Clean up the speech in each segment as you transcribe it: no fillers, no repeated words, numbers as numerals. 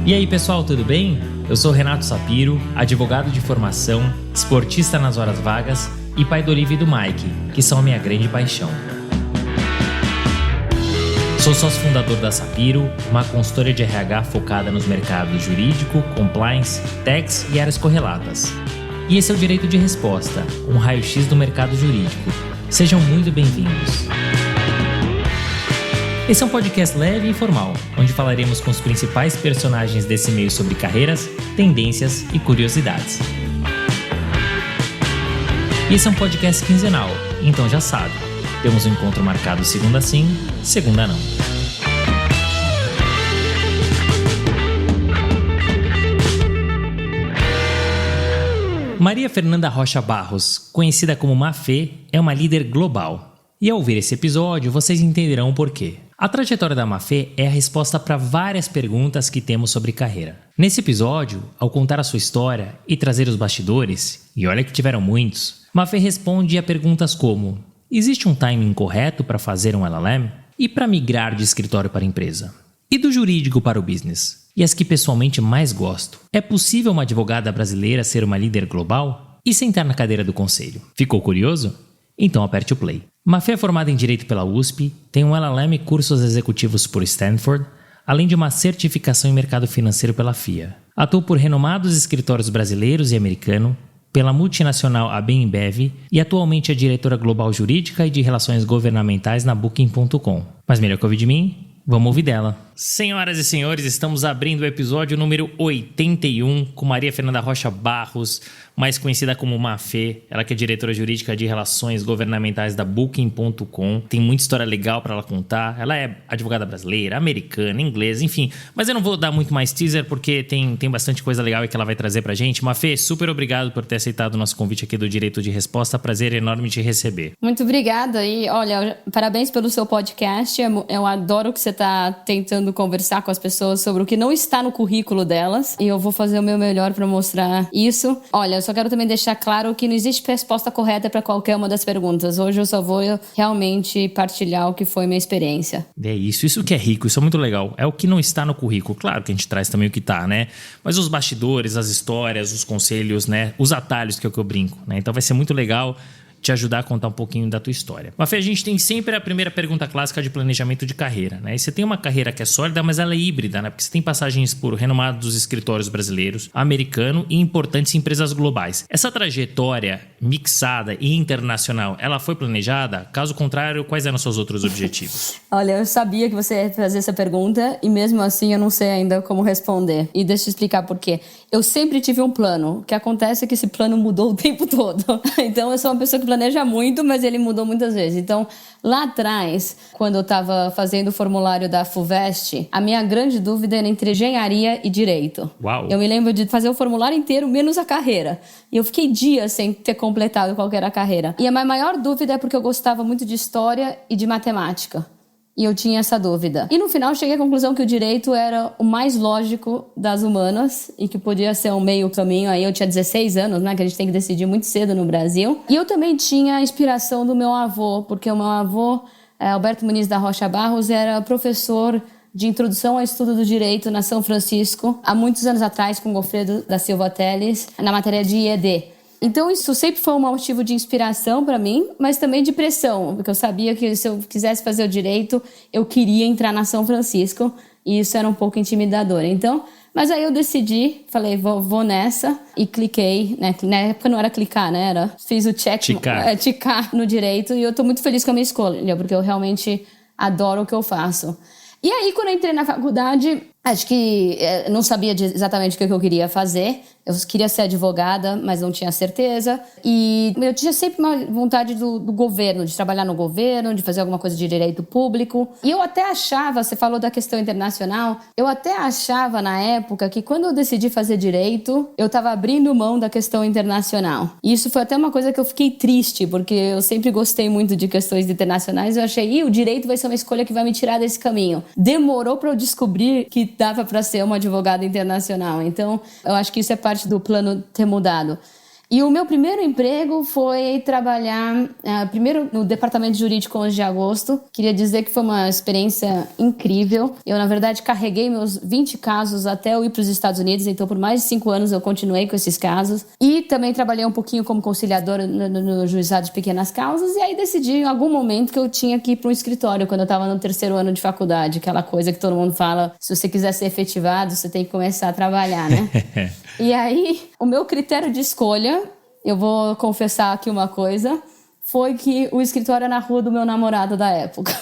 E aí pessoal, tudo bem? Eu sou Renato Sapiro, advogado de formação, esportista nas horas vagas e pai do Olivia e do Mike, que são a minha grande paixão. Sou sócio fundador da Sapiro, uma consultoria de RH focada nos mercados jurídico, compliance, tax e áreas correlatas. E esse é o Direito de Resposta, um raio-x do mercado jurídico. Sejam muito bem-vindos. Esse é um podcast leve e informal, onde falaremos com os principais personagens desse meio sobre carreiras, tendências e curiosidades. E esse é um podcast quinzenal, então já sabe, temos um encontro marcado segunda sim, segunda não. Maria Fernanda Rocha Barros, conhecida como Mafê, é uma líder global. E ao ouvir esse episódio, vocês entenderão o porquê. A trajetória da Mafê é a resposta para várias perguntas que temos sobre carreira. Nesse episódio, ao contar a sua história e trazer os bastidores, e olha que tiveram muitos, Mafê responde a perguntas como: existe um timing correto para fazer um LLM? E para migrar de escritório para empresa? E do jurídico para o business? E as que pessoalmente mais gosto: é possível uma advogada brasileira ser uma líder global? E sentar na cadeira do conselho? Ficou curioso? Então aperte o play. Mafê é formada em Direito pela USP, tem um LLM e cursos executivos por Stanford, além de uma certificação em mercado financeiro pela FIA. Atua por renomados escritórios brasileiros e americano, pela multinacional AB InBev e atualmente é diretora global jurídica e de relações governamentais na Booking.com. Mas melhor que ouvir de mim? Vamos ouvir dela. Senhoras e senhores, estamos abrindo o episódio número 81 com Maria Fernanda Rocha Barros, mais conhecida como Mafê. Ela que é diretora jurídica de relações governamentais da Booking.com. Tem muita história legal para ela contar. Ela é advogada brasileira, americana, inglesa, enfim. Mas eu não vou dar muito mais teaser porque tem bastante coisa legal que ela vai trazer pra gente. Mafê, super obrigado por ter aceitado o nosso convite aqui do Direito de Resposta. Prazer enorme te receber. Muito obrigada e olha, parabéns pelo seu podcast. Eu adoro que você está tentando conversar com as pessoas sobre o que não está no currículo delas e eu vou fazer o meu melhor para mostrar isso. Olha, eu só quero também deixar claro que não existe resposta correta para qualquer uma das perguntas. Hoje eu só vou realmente partilhar o que foi minha experiência. É isso que é rico, isso é muito legal. É o que não está no currículo. Claro que a gente traz também o que está, né? Mas os bastidores, as histórias, os conselhos, né? Os atalhos que é o que eu brinco, né? Então vai ser muito legal te ajudar a contar um pouquinho da tua história. Mafê, a gente tem sempre a primeira pergunta clássica de planejamento de carreira, né? E você tem uma carreira que é sólida, mas ela é híbrida, né? Porque você tem passagens por renomados escritórios brasileiros, americano e importantes empresas globais. Essa trajetória mixada e internacional, ela foi planejada? Caso contrário, quais eram os seus outros objetivos? Olha, eu sabia que você ia fazer essa pergunta e mesmo assim eu não sei ainda como responder. E deixa eu explicar por quê. Eu sempre tive um plano. O que acontece é que esse plano mudou o tempo todo. Então eu sou uma pessoa que planeja muito, mas ele mudou muitas vezes. Então, lá atrás, quando eu estava fazendo o formulário da FUVEST, a minha grande dúvida era entre engenharia e direito. Uau! Eu me lembro de fazer o formulário inteiro, menos a carreira. E eu fiquei dias sem ter completado qual era a carreira. E a minha maior dúvida é porque eu gostava muito de história e de matemática. E eu tinha essa dúvida. E no final eu cheguei à conclusão que o direito era o mais lógico das humanas e que podia ser um meio caminho. Aí eu tinha 16 anos, né? Que a gente tem que decidir muito cedo no Brasil. E eu também tinha a inspiração do meu avô, porque o meu avô, Alberto Muniz da Rocha Barros, era professor de introdução ao estudo do direito na São Francisco, há muitos anos atrás, com Goffredo da Silva Teles, na matéria de IED. Então isso sempre foi um motivo de inspiração para mim, mas também de pressão, porque eu sabia que se eu quisesse fazer o direito, eu queria entrar na São Francisco, e isso era um pouco intimidador. Então, mas aí eu decidi, falei, vou nessa, e cliquei, né? Na época não era clicar, né? Fiz o ticar no direito, e eu tô muito feliz com a minha escolha, porque eu realmente adoro o que eu faço. E aí, quando eu entrei na faculdade, acho que não sabia exatamente o que eu queria fazer. Eu queria ser advogada, mas não tinha certeza. E eu tinha sempre uma vontade do governo, de trabalhar no governo, de fazer alguma coisa de direito público. E eu até achava, você falou da questão internacional, eu até achava na época que quando eu decidi fazer direito, eu estava abrindo mão da questão internacional. E isso foi até uma coisa que eu fiquei triste, porque eu sempre gostei muito de questões internacionais. Eu achei, o direito vai ser uma escolha que vai me tirar desse caminho. Demorou para eu descobrir que dava para ser uma advogada internacional. Então, eu acho que isso é parte do plano ter mudado. E o meu primeiro emprego foi trabalhar, primeiro no departamento jurídico 11 de agosto. Queria dizer que foi uma experiência incrível. Eu, na verdade, carreguei meus 20 casos até eu ir para os Estados Unidos. Então, por mais de 5 anos, eu continuei com esses casos. E também trabalhei um pouquinho como conciliadora no juizado de pequenas causas. E aí decidi, em algum momento, que eu tinha que ir para um escritório, quando eu estava no 3º ano de faculdade. Aquela coisa que todo mundo fala, se você quiser ser efetivado, você tem que começar a trabalhar, né? E aí, o meu critério de escolha, eu vou confessar aqui uma coisa, foi que o escritório era na rua do meu namorado da época,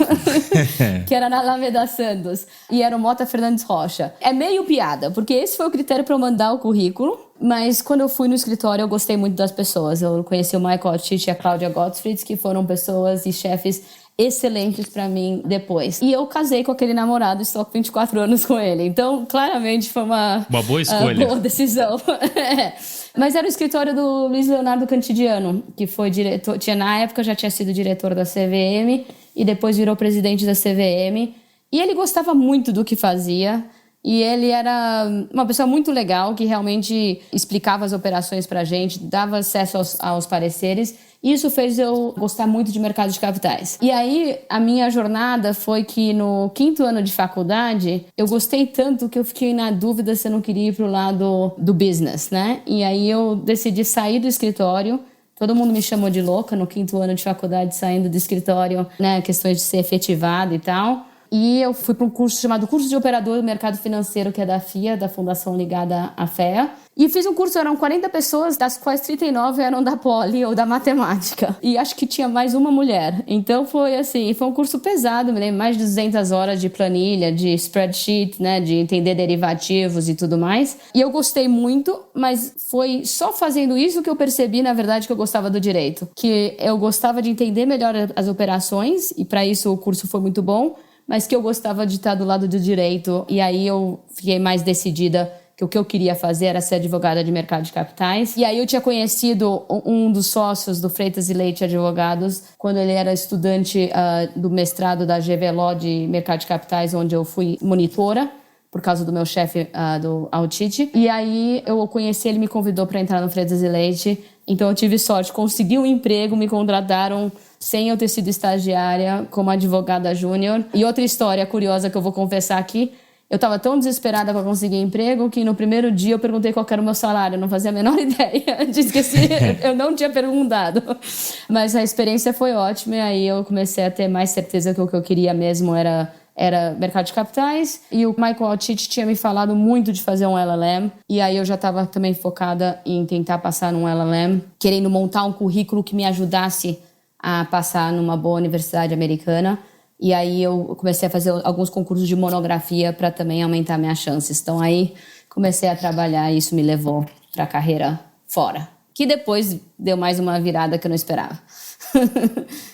que era na Alameda Santos, e era o Mota Fernandes Rocha. É meio piada, porque esse foi o critério para eu mandar o currículo, mas quando eu fui no escritório eu gostei muito das pessoas. Eu conheci o Michael Altich e a Cláudia Gottfried, que foram pessoas e chefes excelentes pra mim depois. E eu casei com aquele namorado, estou com 24 anos com ele. Então, claramente foi uma boa escolha. Boa decisão. Mas era o escritório do Luiz Leonardo Cantidiano, que foi diretor, na época já tinha sido diretor da CVM e depois virou presidente da CVM. E ele gostava muito do que fazia. E ele era uma pessoa muito legal, que realmente explicava as operações pra gente, dava acesso aos pareceres. E isso fez eu gostar muito de mercado de capitais. E aí, a minha jornada foi que no 5º ano de faculdade, eu gostei tanto que eu fiquei na dúvida se eu não queria ir pro lado do business, né? E aí eu decidi sair do escritório. Todo mundo me chamou de louca no 5º ano de faculdade, saindo do escritório, né? Questões de ser efetivado e tal. E eu fui para um curso chamado Curso de Operador do Mercado Financeiro, que é da FIA, da fundação ligada à FEA. E fiz um curso, eram 40 pessoas, das quais 39 eram da Poli ou da Matemática. E acho que tinha mais uma mulher. Então foi assim, foi um curso pesado, me lembro, mais de 200 horas de planilha, de spreadsheet, né, de entender derivativos e tudo mais. E eu gostei muito, mas foi só fazendo isso que eu percebi, na verdade, que eu gostava do direito. Que eu gostava de entender melhor as operações, e para isso o curso foi muito bom, mas que eu gostava de estar do lado do direito. E aí eu fiquei mais decidida que o que eu queria fazer era ser advogada de mercado de capitais. E aí eu tinha conhecido um dos sócios do Freitas e Leite Advogados, quando ele era estudante do mestrado da GV Law de mercado de capitais, onde eu fui monitora, por causa do meu chefe, do Altich. E aí eu o conheci, ele me convidou para entrar no Freitas e Leite. Então eu tive sorte, consegui um emprego, me contrataram sem eu ter sido estagiária como advogada júnior. E outra história curiosa que eu vou confessar aqui, eu estava tão desesperada para conseguir emprego que no primeiro dia eu perguntei qual era o meu salário, eu não fazia a menor ideia, eu não tinha perguntado. Mas a experiência foi ótima e aí eu comecei a ter mais certeza que o que eu queria mesmo era mercado de capitais. E o Michael Altich tinha me falado muito de fazer um LLM. E aí eu já estava também focada em tentar passar num LLM, querendo montar um currículo que me ajudasse a passar numa boa universidade americana. E aí eu comecei a fazer alguns concursos de monografia para também aumentar minhas chances. Então aí comecei a trabalhar e isso me levou para a carreira fora. Que depois deu mais uma virada que eu não esperava.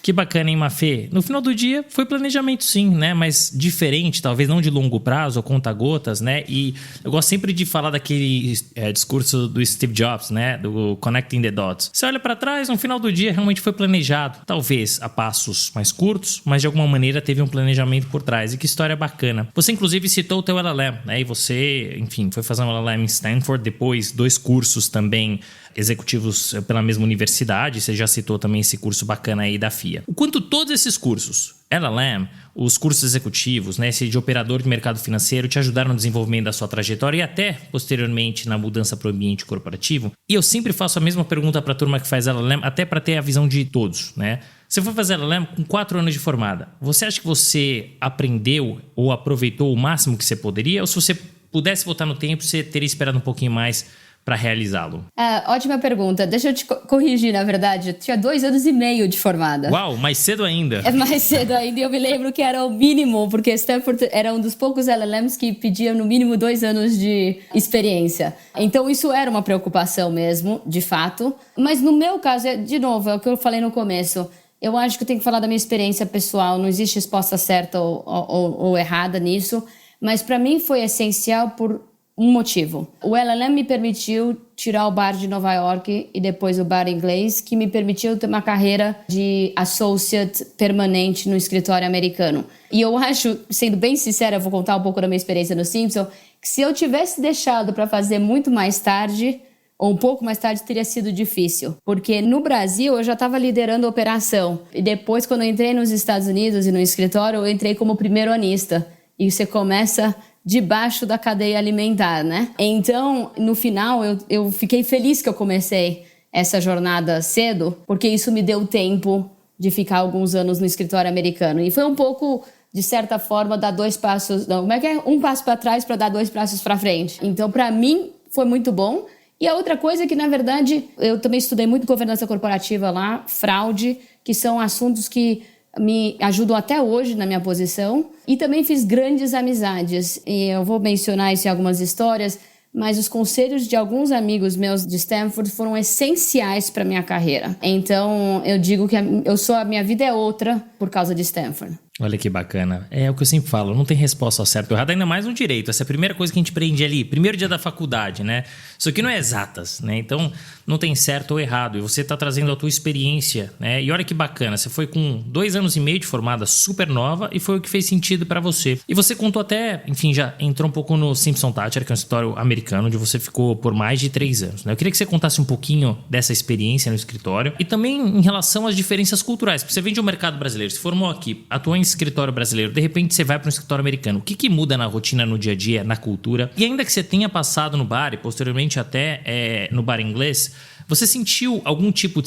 Que bacana, hein, Mafê? No final do dia, foi planejamento sim, né? Mas diferente, talvez não de longo prazo ou conta-gotas, né? E eu gosto sempre de falar daquele discurso do Steve Jobs, né? Do Connecting the Dots. Você olha pra trás, no final do dia realmente foi planejado. Talvez a passos mais curtos, mas de alguma maneira teve um planejamento por trás. E que história bacana. Você inclusive citou o teu LLM, né? E você, enfim, foi fazer um LLM em Stanford, depois 2 cursos também executivos pela mesma universidade. Você já citou também esse curso bacana aí da FIA. O quanto todos esses cursos, LLM, os cursos executivos, né, esse de operador de mercado financeiro, te ajudaram no desenvolvimento da sua trajetória e até, posteriormente, na mudança para o ambiente corporativo. E eu sempre faço a mesma pergunta para a turma que faz LLM, até para ter a visão de todos, né? Você foi fazer LLM com 4 anos de formada. Você acha que você aprendeu ou aproveitou o máximo que você poderia? Ou se você pudesse voltar no tempo, você teria esperado um pouquinho mais para realizá-lo? Ótima pergunta. Deixa eu te corrigir, na verdade. Eu tinha 2 anos e meio de formada. Uau, mais cedo ainda. É mais cedo ainda. Eu me lembro que era o mínimo, porque Stanford era um dos poucos LLMs que pediam no mínimo 2 anos de experiência. Então isso era uma preocupação mesmo, de fato. Mas no meu caso, de novo, é o que eu falei no começo. Eu acho que eu tenho que falar da minha experiência pessoal. Não existe resposta certa ou errada nisso. Mas para mim foi essencial por um motivo. O LLM me permitiu tirar o bar de Nova York e depois o bar inglês, que me permitiu ter uma carreira de associate permanente no escritório americano. E eu acho, sendo bem sincera, eu vou contar um pouco da minha experiência no Simpson, que se eu tivesse deixado para fazer muito mais tarde, ou um pouco mais tarde, teria sido difícil. Porque no Brasil eu já estava liderando a operação. E depois, quando eu entrei nos Estados Unidos e no escritório, eu entrei como primeiro-anista. E você começa debaixo da cadeia alimentar, né? Então, no final, eu fiquei feliz que eu comecei essa jornada cedo, porque isso me deu tempo de ficar alguns anos no escritório americano. E foi um pouco, de certa forma, dar dois passos... Não, como é que é? Um passo para trás para dar dois passos para frente. Então, para mim, foi muito bom. E a outra coisa é que, na verdade, eu também estudei muito governança corporativa lá, fraude, que são assuntos que me ajudam até hoje na minha posição. E também fiz grandes amizades. E eu vou mencionar isso em algumas histórias, mas os conselhos de alguns amigos meus de Stanford foram essenciais para minha carreira. Então, eu digo que a minha vida é outra por causa de Stanford. Olha que bacana. É o que eu sempre falo, não tem resposta certa ou errada, ainda mais no direito. Essa é a primeira coisa que a gente aprende ali, primeiro dia da faculdade, né? Isso aqui não é exatas, né? Então, não tem certo ou errado. E você está trazendo a tua experiência, né? E olha que bacana, você foi com 2 anos e meio de formada, super nova, e foi o que fez sentido para você. E você contou até, enfim, já entrou um pouco no Simpson Thacher, que é um escritório americano, onde você ficou por mais de 3 anos, né? Eu queria que você contasse um pouquinho dessa experiência no escritório e também em relação às diferenças culturais, porque você vem de um mercado brasileiro, se formou aqui, atuou em escritório brasileiro, de repente você vai para um escritório americano. O que muda na rotina, no dia a dia, na cultura? E ainda que você tenha passado no bar e posteriormente até no bar inglês, você sentiu algum tipo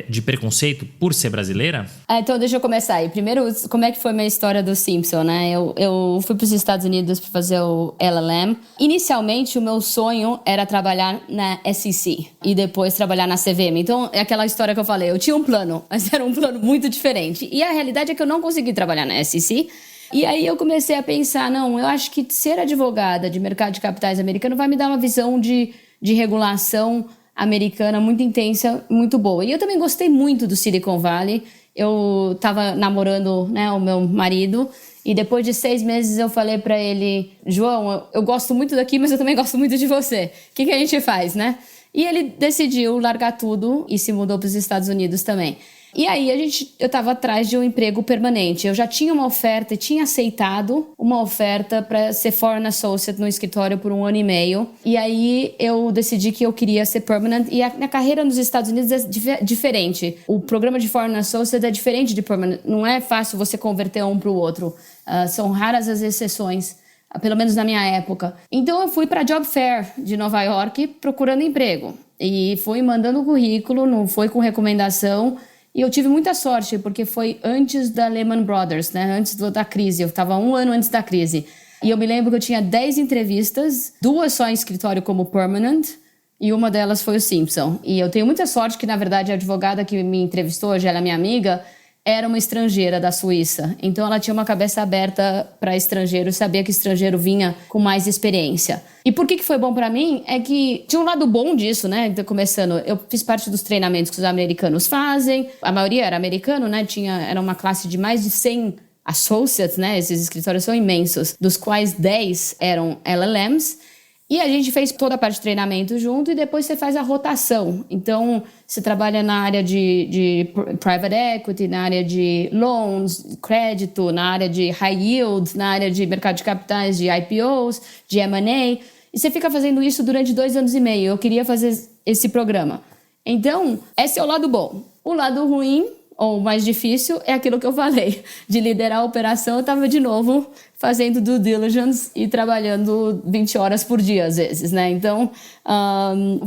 de preconceito por ser brasileira? Então deixa eu começar aí. Primeiro, como é que foi minha história do Simpson, né? Eu fui para os Estados Unidos para fazer o LLM. Inicialmente, o meu sonho era trabalhar na SEC e depois trabalhar na CVM. Então, é aquela história que eu falei. Eu tinha um plano, mas era um plano muito diferente. E a realidade é que eu não consegui trabalhar na SEC. E aí eu comecei a pensar, não, eu acho que ser advogada de mercado de capitais americano vai me dar uma visão de regulação americana muito intensa, muito boa. E eu também gostei muito do Silicon Valley. Eu estava namorando, né, o meu marido e depois de 6 meses eu falei para ele, João, eu gosto muito daqui, mas eu também gosto muito de você. O que a gente faz, né? E ele decidiu largar tudo e se mudou para os Estados Unidos também. E aí eu estava atrás de um emprego permanente. Eu já tinha uma oferta e tinha aceitado uma oferta para ser Foreign Associate no escritório por 1 ano e meio. E aí eu decidi que eu queria ser permanent. E a minha carreira nos Estados Unidos é diferente. O programa de Foreign Associate é diferente de permanent. Não é fácil você converter um para o outro. São raras as exceções, pelo menos na minha época. Então eu fui para a Job Fair de Nova York procurando emprego. E fui mandando currículo, não foi com recomendação. E eu tive muita sorte, porque foi antes da Lehman Brothers, né? Antes da crise. Eu estava 1 ano antes da crise. E eu me lembro que eu tinha 10 entrevistas, 2 só em escritório como permanent, e uma delas foi o Simpson. E eu tenho muita sorte que, na verdade, a advogada que me entrevistou, hoje ela é minha amiga, era uma estrangeira da Suíça. Então ela tinha uma cabeça aberta para estrangeiro, sabia que estrangeiro vinha com mais experiência. E por que foi bom para mim? É que tinha um lado bom disso, né? Então, começando, eu fiz parte dos treinamentos que os americanos fazem. A maioria era americano, né? Era uma classe de mais de 100 associates, né? Esses escritórios são imensos, dos quais 10 eram LLMs. E a gente fez toda a parte de treinamento junto e depois você faz a rotação. Então, você trabalha na área de private equity, na área de loans, crédito, na área de high yield, na área de mercado de capitais, de IPOs, de M&A. E você fica fazendo isso durante 2 anos e meio. Eu queria fazer esse programa. Então, esse é o lado bom. O lado ruim, ou mais difícil, é aquilo que eu falei. De liderar a operação, eu estava de novo fazendo due diligence e trabalhando 20 horas por dia, às vezes, né? Então,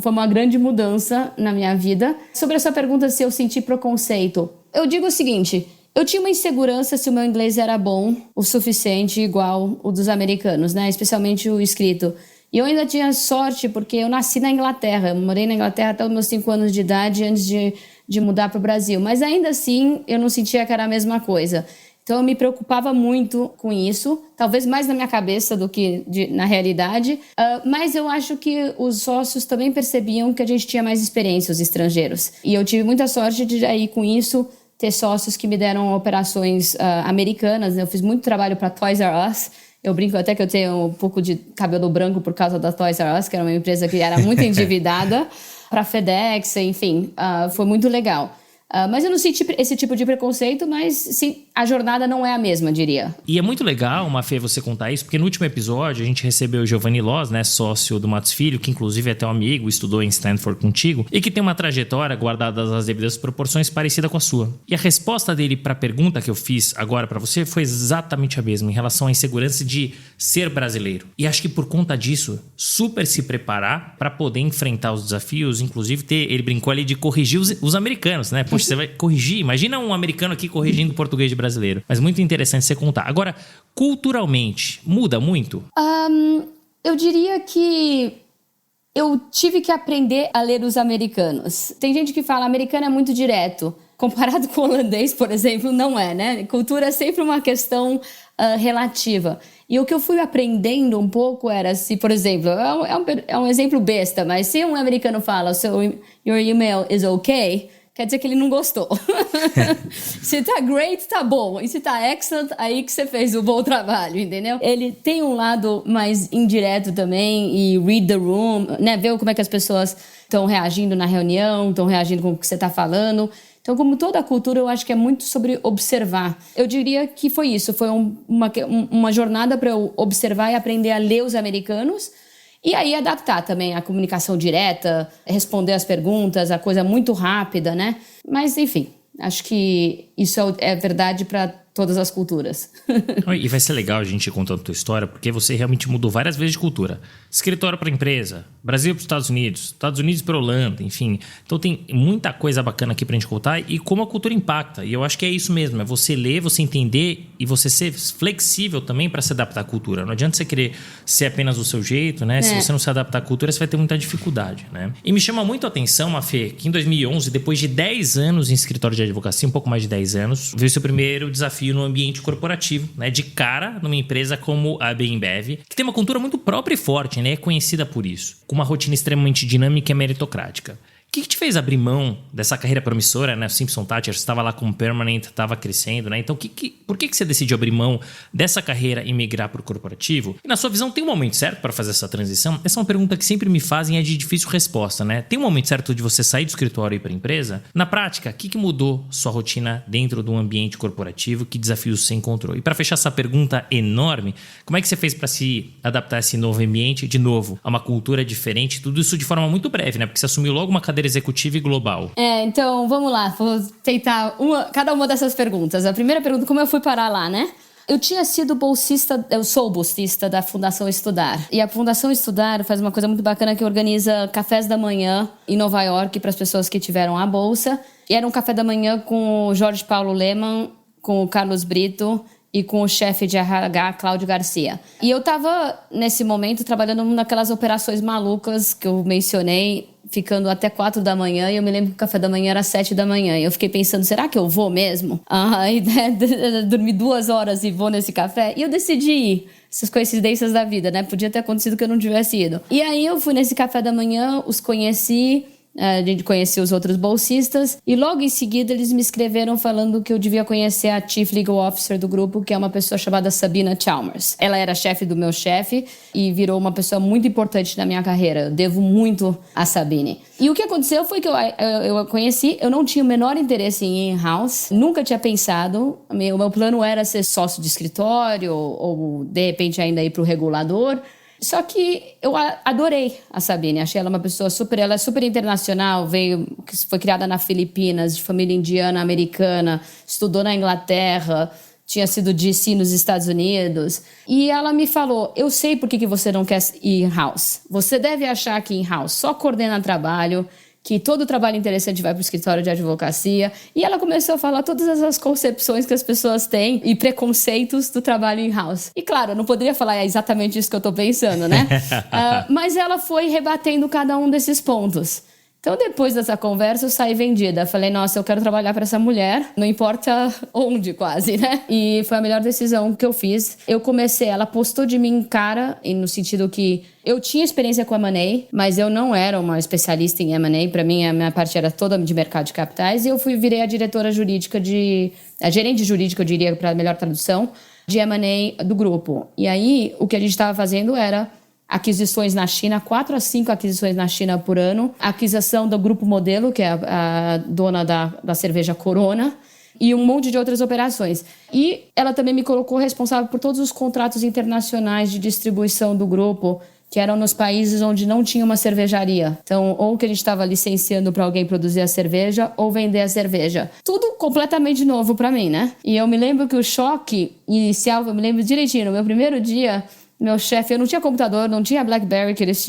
foi uma grande mudança na minha vida. Sobre a sua pergunta se eu senti preconceito, eu digo o seguinte, eu tinha uma insegurança se o meu inglês era bom o suficiente, igual o dos americanos, né? Especialmente o escrito. E eu ainda tinha sorte, porque eu nasci na Inglaterra. Eu morei na Inglaterra até os meus 5 anos de idade, antes de mudar para o Brasil. Mas ainda assim, eu não sentia que era a mesma coisa. Então, eu me preocupava muito com isso, talvez mais na minha cabeça do que na realidade, mas eu acho que os sócios também percebiam que a gente tinha mais experiência, os estrangeiros. E eu tive muita sorte de, aí, com isso, ter sócios que me deram operações americanas, né? Eu fiz muito trabalho para Toys R Us. Eu brinco até que eu tenho um pouco de cabelo branco por causa da Toys R Us, que era uma empresa que era muito endividada, para FedEx, enfim, foi muito legal. Mas eu não senti esse tipo de preconceito, mas sim, a jornada não é a mesma, diria. E é muito legal, Mafê, você contar isso, porque no último episódio a gente recebeu o Giovanni Loz, né, sócio do Matos Filho, que inclusive é teu amigo, estudou em Stanford contigo, e que tem uma trajetória, guardada as devidas proporções, parecida com a sua. E a resposta dele para a pergunta que eu fiz agora para você foi exatamente a mesma, em relação à insegurança de ser brasileiro. E acho que por conta disso, super se preparar para poder enfrentar os desafios, inclusive ele brincou ali de corrigir os americanos, né? Poxa, você vai corrigir, imagina um americano aqui corrigindo português de brasileiro. Mas muito interessante você contar. Agora, culturalmente, muda muito? Eu diria que eu tive que aprender a ler os americanos. Tem gente que fala, americano é muito direto. Comparado com o holandês, por exemplo, não é, né? Cultura é sempre uma questão relativa. E o que eu fui aprendendo um pouco era se, por exemplo, é um exemplo besta, mas se um americano fala, so your email is okay, quer dizer que ele não gostou. Se tá great, tá bom. E se tá excellent, aí que você fez o bom trabalho, entendeu? Ele tem um lado mais indireto também, e read the room, né? Ver como é que as pessoas estão reagindo na reunião, estão reagindo com o que você tá falando. Então, como toda a cultura, eu acho que é muito sobre observar. Eu diria que foi isso. Foi uma jornada para eu observar e aprender a ler os americanos. E aí adaptar também a comunicação direta, responder as perguntas, a coisa muito rápida, né? Mas, enfim, acho que isso é verdade para todas as culturas. E vai ser legal a gente contando a tua história, porque você realmente mudou várias vezes de cultura. Escritório para empresa, Brasil para os Estados Unidos para Holanda, enfim. Então tem muita coisa bacana aqui pra gente contar e como a cultura impacta. E eu acho que é isso mesmo, é você ler, você entender e você ser flexível também para se adaptar à cultura. Não adianta você querer ser apenas do seu jeito, né? Se você não se adaptar à cultura, você vai ter muita dificuldade, né? E me chama muito a atenção, Mafê, que em 2011, depois de 10 anos em escritório de advocacia, um pouco mais de 10 anos, veio seu primeiro desafio no ambiente corporativo, né? De cara numa empresa como a Bembev, que tem uma cultura muito própria e forte, né? É conhecida por isso, com uma rotina extremamente dinâmica e meritocrática. O que te fez abrir mão dessa carreira promissora, né? Simpson Thacher, você estava lá como permanent, estava crescendo, né? Então, por que você decidiu abrir mão dessa carreira e migrar para o corporativo? E na sua visão, tem um momento certo para fazer essa transição? Essa é uma pergunta que sempre me fazem e é de difícil resposta, né? Tem um momento certo de você sair do escritório e ir para a empresa? Na prática, o que mudou sua rotina dentro do ambiente corporativo? Que desafios você encontrou? E para fechar essa pergunta enorme, como é que você fez para se adaptar a esse novo ambiente, de novo, a uma cultura diferente? Tudo isso de forma muito breve, né? Porque você assumiu logo uma cadeira executiva e global. Então vamos lá, vou tentar cada uma dessas perguntas. A primeira pergunta, como eu fui parar lá, né? Eu sou bolsista da Fundação Estudar. E a Fundação Estudar faz uma coisa muito bacana que organiza cafés da manhã em Nova York para as pessoas que tiveram a bolsa. E era um café da manhã com o Jorge Paulo Lemann, com o Carlos Brito e com o chefe de RH, Cláudio Garcia. E eu tava, nesse momento, trabalhando naquelas operações malucas que eu mencionei, ficando até 4 da manhã, e eu me lembro que o café da manhã era 7 da manhã. E eu fiquei pensando, será que eu vou mesmo? Dormi 2 horas e vou nesse café. E eu decidi ir. Essas coincidências da vida, né? Podia ter acontecido que eu não tivesse ido. E aí eu fui nesse café da manhã, os conheci, a gente conhecia os outros bolsistas, e logo em seguida eles me escreveram falando que eu devia conhecer a Chief Legal Officer do grupo, que é uma pessoa chamada Sabina Chalmers. Ela era chefe do meu chefe e virou uma pessoa muito importante na minha carreira. Eu devo muito a Sabine. E o que aconteceu foi que eu a conheci, eu não tinha o menor interesse em ir in-house, nunca tinha pensado. O meu plano era ser sócio de escritório ou de repente ainda ir para o regulador. Só que eu adorei a Sabine, achei ela uma pessoa ela é super internacional, foi criada nas Filipinas, de família indiana, americana, estudou na Inglaterra, tinha sido DC nos Estados Unidos. E ela me falou, eu sei por que você não quer ir in-house. Você deve achar que in-house só coordena trabalho, que todo trabalho interessante vai para o escritório de advocacia. E ela começou a falar todas essas concepções que as pessoas têm e preconceitos do trabalho in-house. E claro, eu não poderia falar exatamente isso que eu estou pensando, né? Mas ela foi rebatendo cada um desses pontos. Então, depois dessa conversa, eu saí vendida. Falei, nossa, eu quero trabalhar para essa mulher, não importa onde, quase, né? E foi a melhor decisão que eu fiz. Eu comecei, ela postou de mim cara, no sentido que eu tinha experiência com M&A, mas eu não era uma especialista em M&A. Para mim, a minha parte era toda de mercado de capitais. E eu virei a diretora jurídica a gerente jurídica, eu diria, para a melhor tradução, de M&A do grupo. E aí, o que a gente estava fazendo era aquisições na China, 4 a 5 aquisições na China por ano, aquisição do Grupo Modelo, que é a dona da cerveja Corona, e um monte de outras operações. E ela também me colocou responsável por todos os contratos internacionais de distribuição do grupo, que eram nos países onde não tinha uma cervejaria. Então, ou que a gente estava licenciando para alguém produzir a cerveja, ou vender a cerveja. Tudo completamente novo para mim, né? E eu me lembro que o choque inicial, eu me lembro direitinho, no meu primeiro dia, meu chefe, eu não tinha computador, não tinha BlackBerry, que eles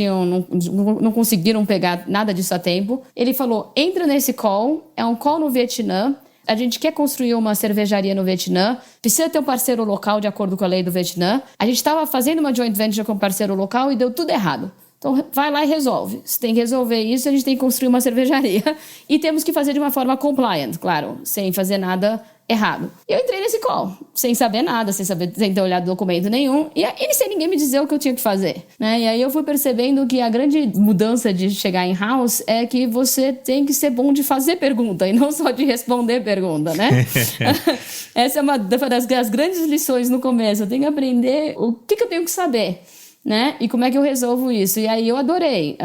não conseguiram pegar nada disso a tempo. Ele falou, entra nesse call, é um call no Vietnã, a gente quer construir uma cervejaria no Vietnã, precisa ter um parceiro local de acordo com a lei do Vietnã. A gente estava fazendo uma joint venture com um parceiro local e deu tudo errado. Então, vai lá e resolve. Se tem que resolver isso, a gente tem que construir uma cervejaria. E temos que fazer de uma forma compliant, claro, sem fazer nada errado. E eu entrei nesse call, sem saber nada, sem ter olhado documento nenhum, e sem ninguém me dizer o que eu tinha que fazer, né? E aí eu fui percebendo que a grande mudança de chegar em house é que você tem que ser bom de fazer pergunta e não só de responder pergunta, né? Essa é uma das grandes lições no começo. Eu tenho que aprender o que eu tenho que saber, né? E como é que eu resolvo isso? E aí eu adorei,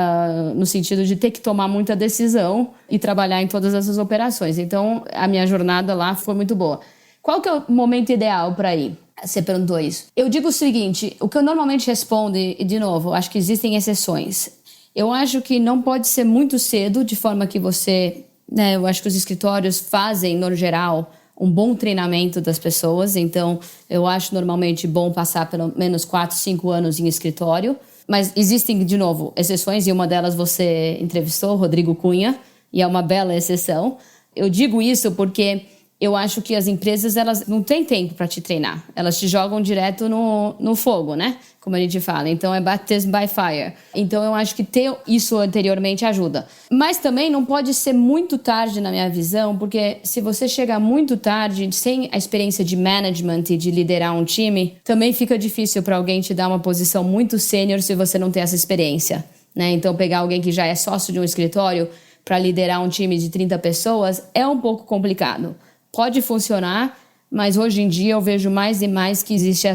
no sentido de ter que tomar muita decisão e trabalhar em todas essas operações. Então, a minha jornada lá foi muito boa. Qual que é o momento ideal para ir? Você perguntou isso. Eu digo o seguinte, o que eu normalmente respondo, e de novo, acho que existem exceções. Eu acho que não pode ser muito cedo, de forma que você, né, eu acho que os escritórios fazem, no geral, um bom treinamento das pessoas, então eu acho normalmente bom passar pelo menos 4, 5 anos em escritório, mas existem, de novo, exceções, e uma delas você entrevistou, Rodrigo Cunha, e é uma bela exceção. Eu digo isso porque eu acho que as empresas, elas não têm tempo para te treinar, elas te jogam direto no fogo, né? Como a gente fala, então é baptism by fire. Então eu acho que ter isso anteriormente ajuda. Mas também não pode ser muito tarde na minha visão, porque se você chegar muito tarde, sem a experiência de management e de liderar um time, também fica difícil para alguém te dar uma posição muito sênior se você não tem essa experiência, né? Então pegar alguém que já é sócio de um escritório para liderar um time de 30 pessoas é um pouco complicado. Pode funcionar, mas hoje em dia eu vejo mais e mais que existe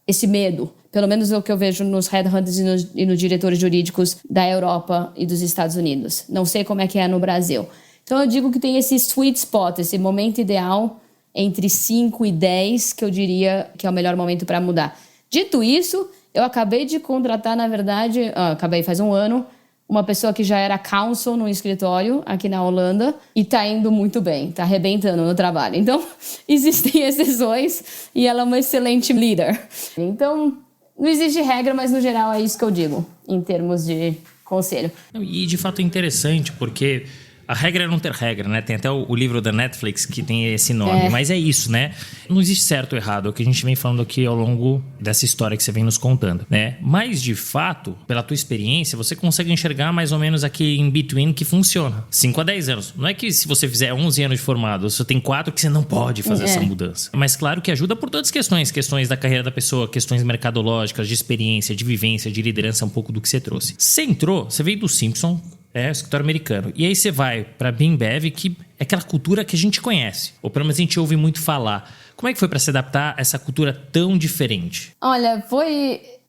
esse medo. Pelo menos é o que eu vejo nos headhunters e nos diretores jurídicos da Europa e dos Estados Unidos. Não sei como é que é no Brasil. Então eu digo que tem esse sweet spot, esse momento ideal entre 5 e 10, que eu diria que é o melhor momento para mudar. Dito isso, eu acabei de contratar, na verdade, acabei faz um ano, uma pessoa que já era counsel no escritório aqui na Holanda e tá indo muito bem, tá arrebentando no trabalho. Então, existem exceções e ela é uma excelente líder. Então, não existe regra, mas no geral é isso que eu digo, em termos de conselho. E de fato é interessante, porque a regra é não ter regra, né? Tem até o livro da Netflix que tem esse nome, mas é isso, né? Não existe certo ou errado, é o que a gente vem falando aqui ao longo dessa história que você vem nos contando, né? Mas, de fato, pela tua experiência, você consegue enxergar mais ou menos aquele in-between que funciona. 5 a 10 anos. Não é que se você fizer 11 anos de formado, você tem 4 que você não pode fazer essa mudança. Mas claro que ajuda por todas as questões. Questões da carreira da pessoa, questões mercadológicas, de experiência, de vivência, de liderança, um pouco do que você trouxe. Você entrou, você veio do Simpson, o escritório americano. E aí você vai para Bimbev, que é aquela cultura que a gente conhece. Ou pelo menos a gente ouve muito falar. Como é que foi para se adaptar a essa cultura tão diferente? Olha,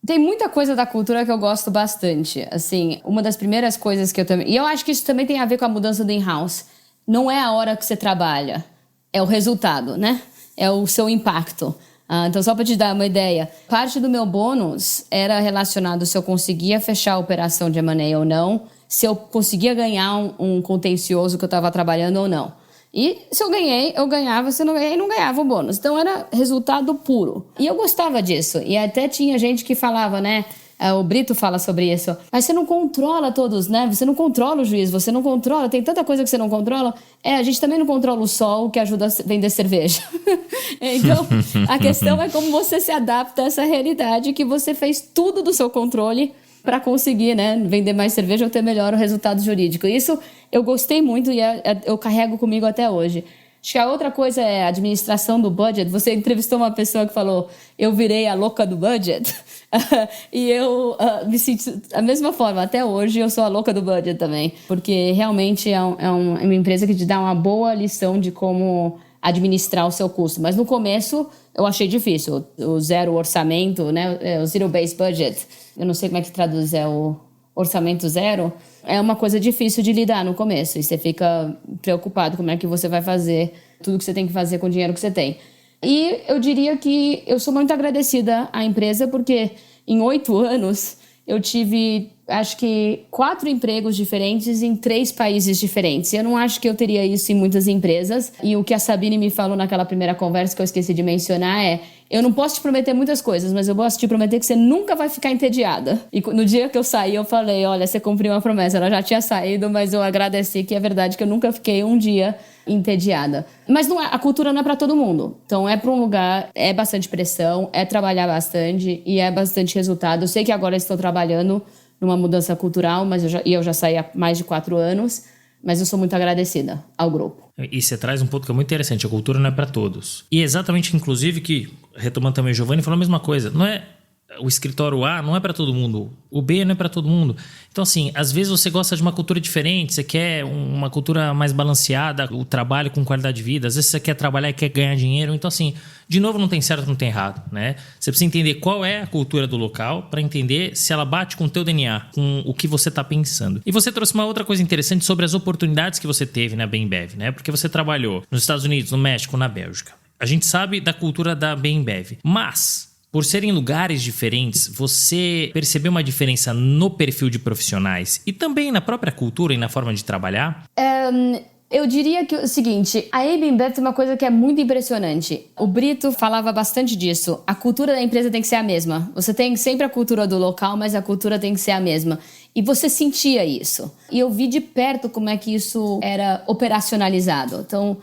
tem muita coisa da cultura que eu gosto bastante. Assim, uma das primeiras coisas que eu também... E eu acho que isso também tem a ver com a mudança do in-house. Não é a hora que você trabalha. É o resultado, né? É o seu impacto. Então, só para te dar uma ideia, parte do meu bônus era relacionado se eu conseguia fechar a operação de M&A ou não, se eu conseguia ganhar um contencioso que eu estava trabalhando ou não. E se eu ganhei, eu ganhava, se eu não ganhei, não ganhava o bônus. Então era resultado puro. E eu gostava disso. E até tinha gente que falava, né? O Brito fala sobre isso. Mas você não controla todos, né? Você não controla o juiz, você não controla, tem tanta coisa que você não controla. A gente também não controla o sol que ajuda a vender cerveja. Então, a questão é como você se adapta a essa realidade que você fez tudo do seu controle para conseguir, né, vender mais cerveja ou ter melhor o resultado jurídico. Isso eu gostei muito e eu carrego comigo até hoje. Acho que a outra coisa é a administração do budget. Você entrevistou uma pessoa que falou, eu virei a louca do budget. E eu me sinto da mesma forma. Até hoje eu sou a louca do budget também. Porque realmente é uma empresa que te dá uma boa lição de como administrar o seu custo. Mas no começo eu achei difícil. O zero orçamento, né, o zero base budget. eu não sei como é que traduz, é o orçamento zero, é uma coisa difícil de lidar no começo. E você fica preocupado como é que você vai fazer tudo que você tem que fazer com o dinheiro que você tem. E eu diria que eu sou muito agradecida à empresa, porque em 8 anos eu tive, acho que 4 empregos diferentes em 3 países diferentes. Eu não acho que eu teria isso em muitas empresas. E o que a Sabine me falou naquela primeira conversa, que eu esqueci de mencionar, é: eu não posso te prometer muitas coisas, mas eu posso te prometer que você nunca vai ficar entediada. E no dia que eu saí, eu falei: olha, você cumpriu uma promessa. Ela já tinha saído, mas eu agradeci, que é verdade que eu nunca fiquei um dia entediada. Mas não é, a cultura não é para todo mundo. Então é para um lugar, é bastante pressão, é trabalhar bastante e é bastante resultado. Eu sei que agora estou trabalhando numa mudança cultural, mas eu já saí há mais de 4 anos, mas eu sou muito agradecida ao grupo. E você traz um ponto que é muito interessante: a cultura não é para todos. E exatamente, inclusive, que, retomando também o Giovanni, falou a mesma coisa. Não é o escritório A não é para todo mundo, o B não é para todo mundo. Então, assim, às vezes você gosta de uma cultura diferente, você quer uma cultura mais balanceada, o trabalho com qualidade de vida, às vezes você quer trabalhar e quer ganhar dinheiro. Então, assim, de novo, não tem certo, não tem errado, né? Você precisa entender qual é a cultura do local para entender se ela bate com o teu DNA, com o que você está pensando. E você trouxe uma outra coisa interessante sobre as oportunidades que você teve na Bembev, né? Porque você trabalhou nos Estados Unidos, no México, na Bélgica. A gente sabe da cultura da Bembev, mas por serem lugares diferentes, você percebeu uma diferença no perfil de profissionais e também na própria cultura e na forma de trabalhar? Eu diria que o seguinte: a Bembev tem uma coisa que é muito impressionante. O Brito falava bastante disso. A cultura da empresa tem que ser a mesma. Você tem sempre a cultura do local, mas a cultura tem que ser a mesma. E você sentia isso. E eu vi de perto como é que isso era operacionalizado. Então,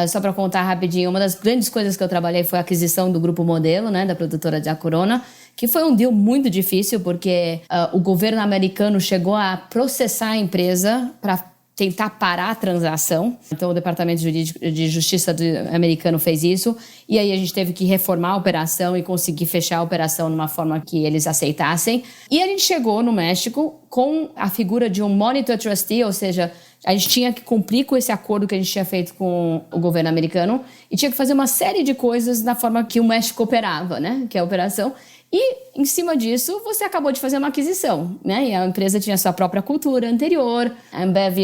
só para contar rapidinho, uma das grandes coisas que eu trabalhei foi a aquisição do Grupo Modelo, né, da produtora da Corona, que foi um deal muito difícil, porque o governo americano chegou a processar a empresa para tentar parar a transação. Então, o Departamento de Justiça americano fez isso. E aí a gente teve que reformar a operação e conseguir fechar a operação de uma forma que eles aceitassem. E a gente chegou no México com a figura de um monitor trustee, ou seja, a gente tinha que cumprir com esse acordo que a gente tinha feito com o governo americano e tinha que fazer uma série de coisas na forma que o México operava, né? Que é a operação. E, em cima disso, você acabou de fazer uma aquisição, né? E a empresa tinha sua própria cultura anterior. A Ambev,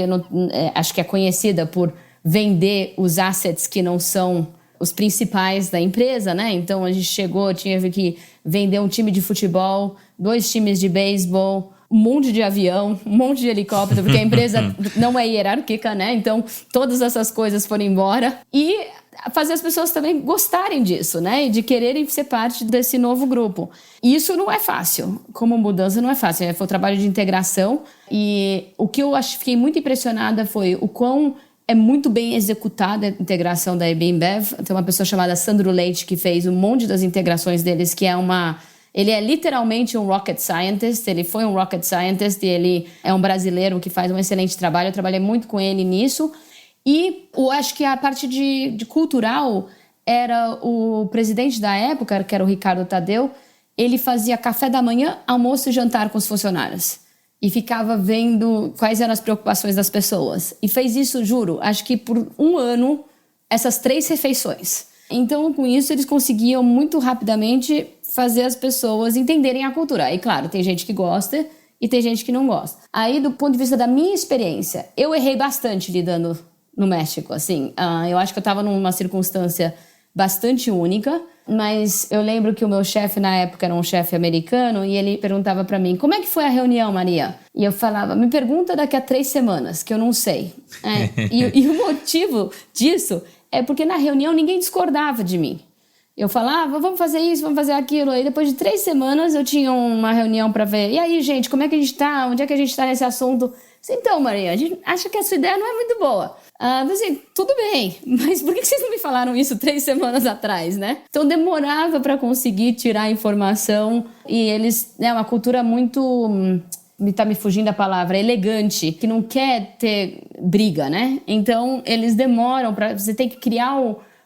acho que é conhecida por vender os assets que não são os principais da empresa, né? Então, a gente chegou, tinha que vender um time de futebol, 2 times de beisebol, um monte de avião, um monte de helicóptero, porque a empresa não é hierárquica, né? Então, todas essas coisas foram embora. E fazer as pessoas também gostarem disso, né? E de quererem ser parte desse novo grupo. E isso não é fácil. Como mudança não é fácil. Foi um trabalho de integração. E o que eu fiquei muito impressionada foi o quão é muito bem executada a integração da Bembev. Tem uma pessoa chamada Sandro Leite que fez um monte das integrações deles, que é ele é literalmente um rocket scientist, ele foi um rocket scientist e ele é um brasileiro que faz um excelente trabalho. Eu trabalhei muito com ele nisso. E eu acho que a parte de cultural era o presidente da época, que era o Ricardo Tadeu, ele fazia café da manhã, almoço e jantar com os funcionários. E ficava vendo quais eram as preocupações das pessoas. E fez isso, juro, acho que por 1 ano, essas 3 refeições. Então, com isso, eles conseguiam muito rapidamente fazer as pessoas entenderem a cultura. E claro, tem gente que gosta e tem gente que não gosta. Aí, do ponto de vista da minha experiência, eu errei bastante lidando no México, assim. Eu acho que eu estava numa circunstância bastante única, mas eu lembro que o meu chefe na época era um chefe americano e ele perguntava para mim: como é que foi a reunião, Maria? E eu falava: me pergunta daqui a 3 semanas, que eu não sei. E o motivo disso é porque na reunião ninguém discordava de mim. Eu falava: vamos fazer isso, vamos fazer aquilo. Aí depois de 3 semanas eu tinha uma reunião para ver. E aí, gente, como é que a gente tá? Onde é que a gente tá nesse assunto? Então, Maria, a gente acha que a sua ideia não é muito boa. Assim, tudo bem, mas por que vocês não me falaram isso 3 semanas atrás, né? Então demorava para conseguir tirar a informação e eles, né, uma cultura muito, tá me fugindo a palavra, elegante, que não quer ter briga, né? Então eles demoram você tem que criar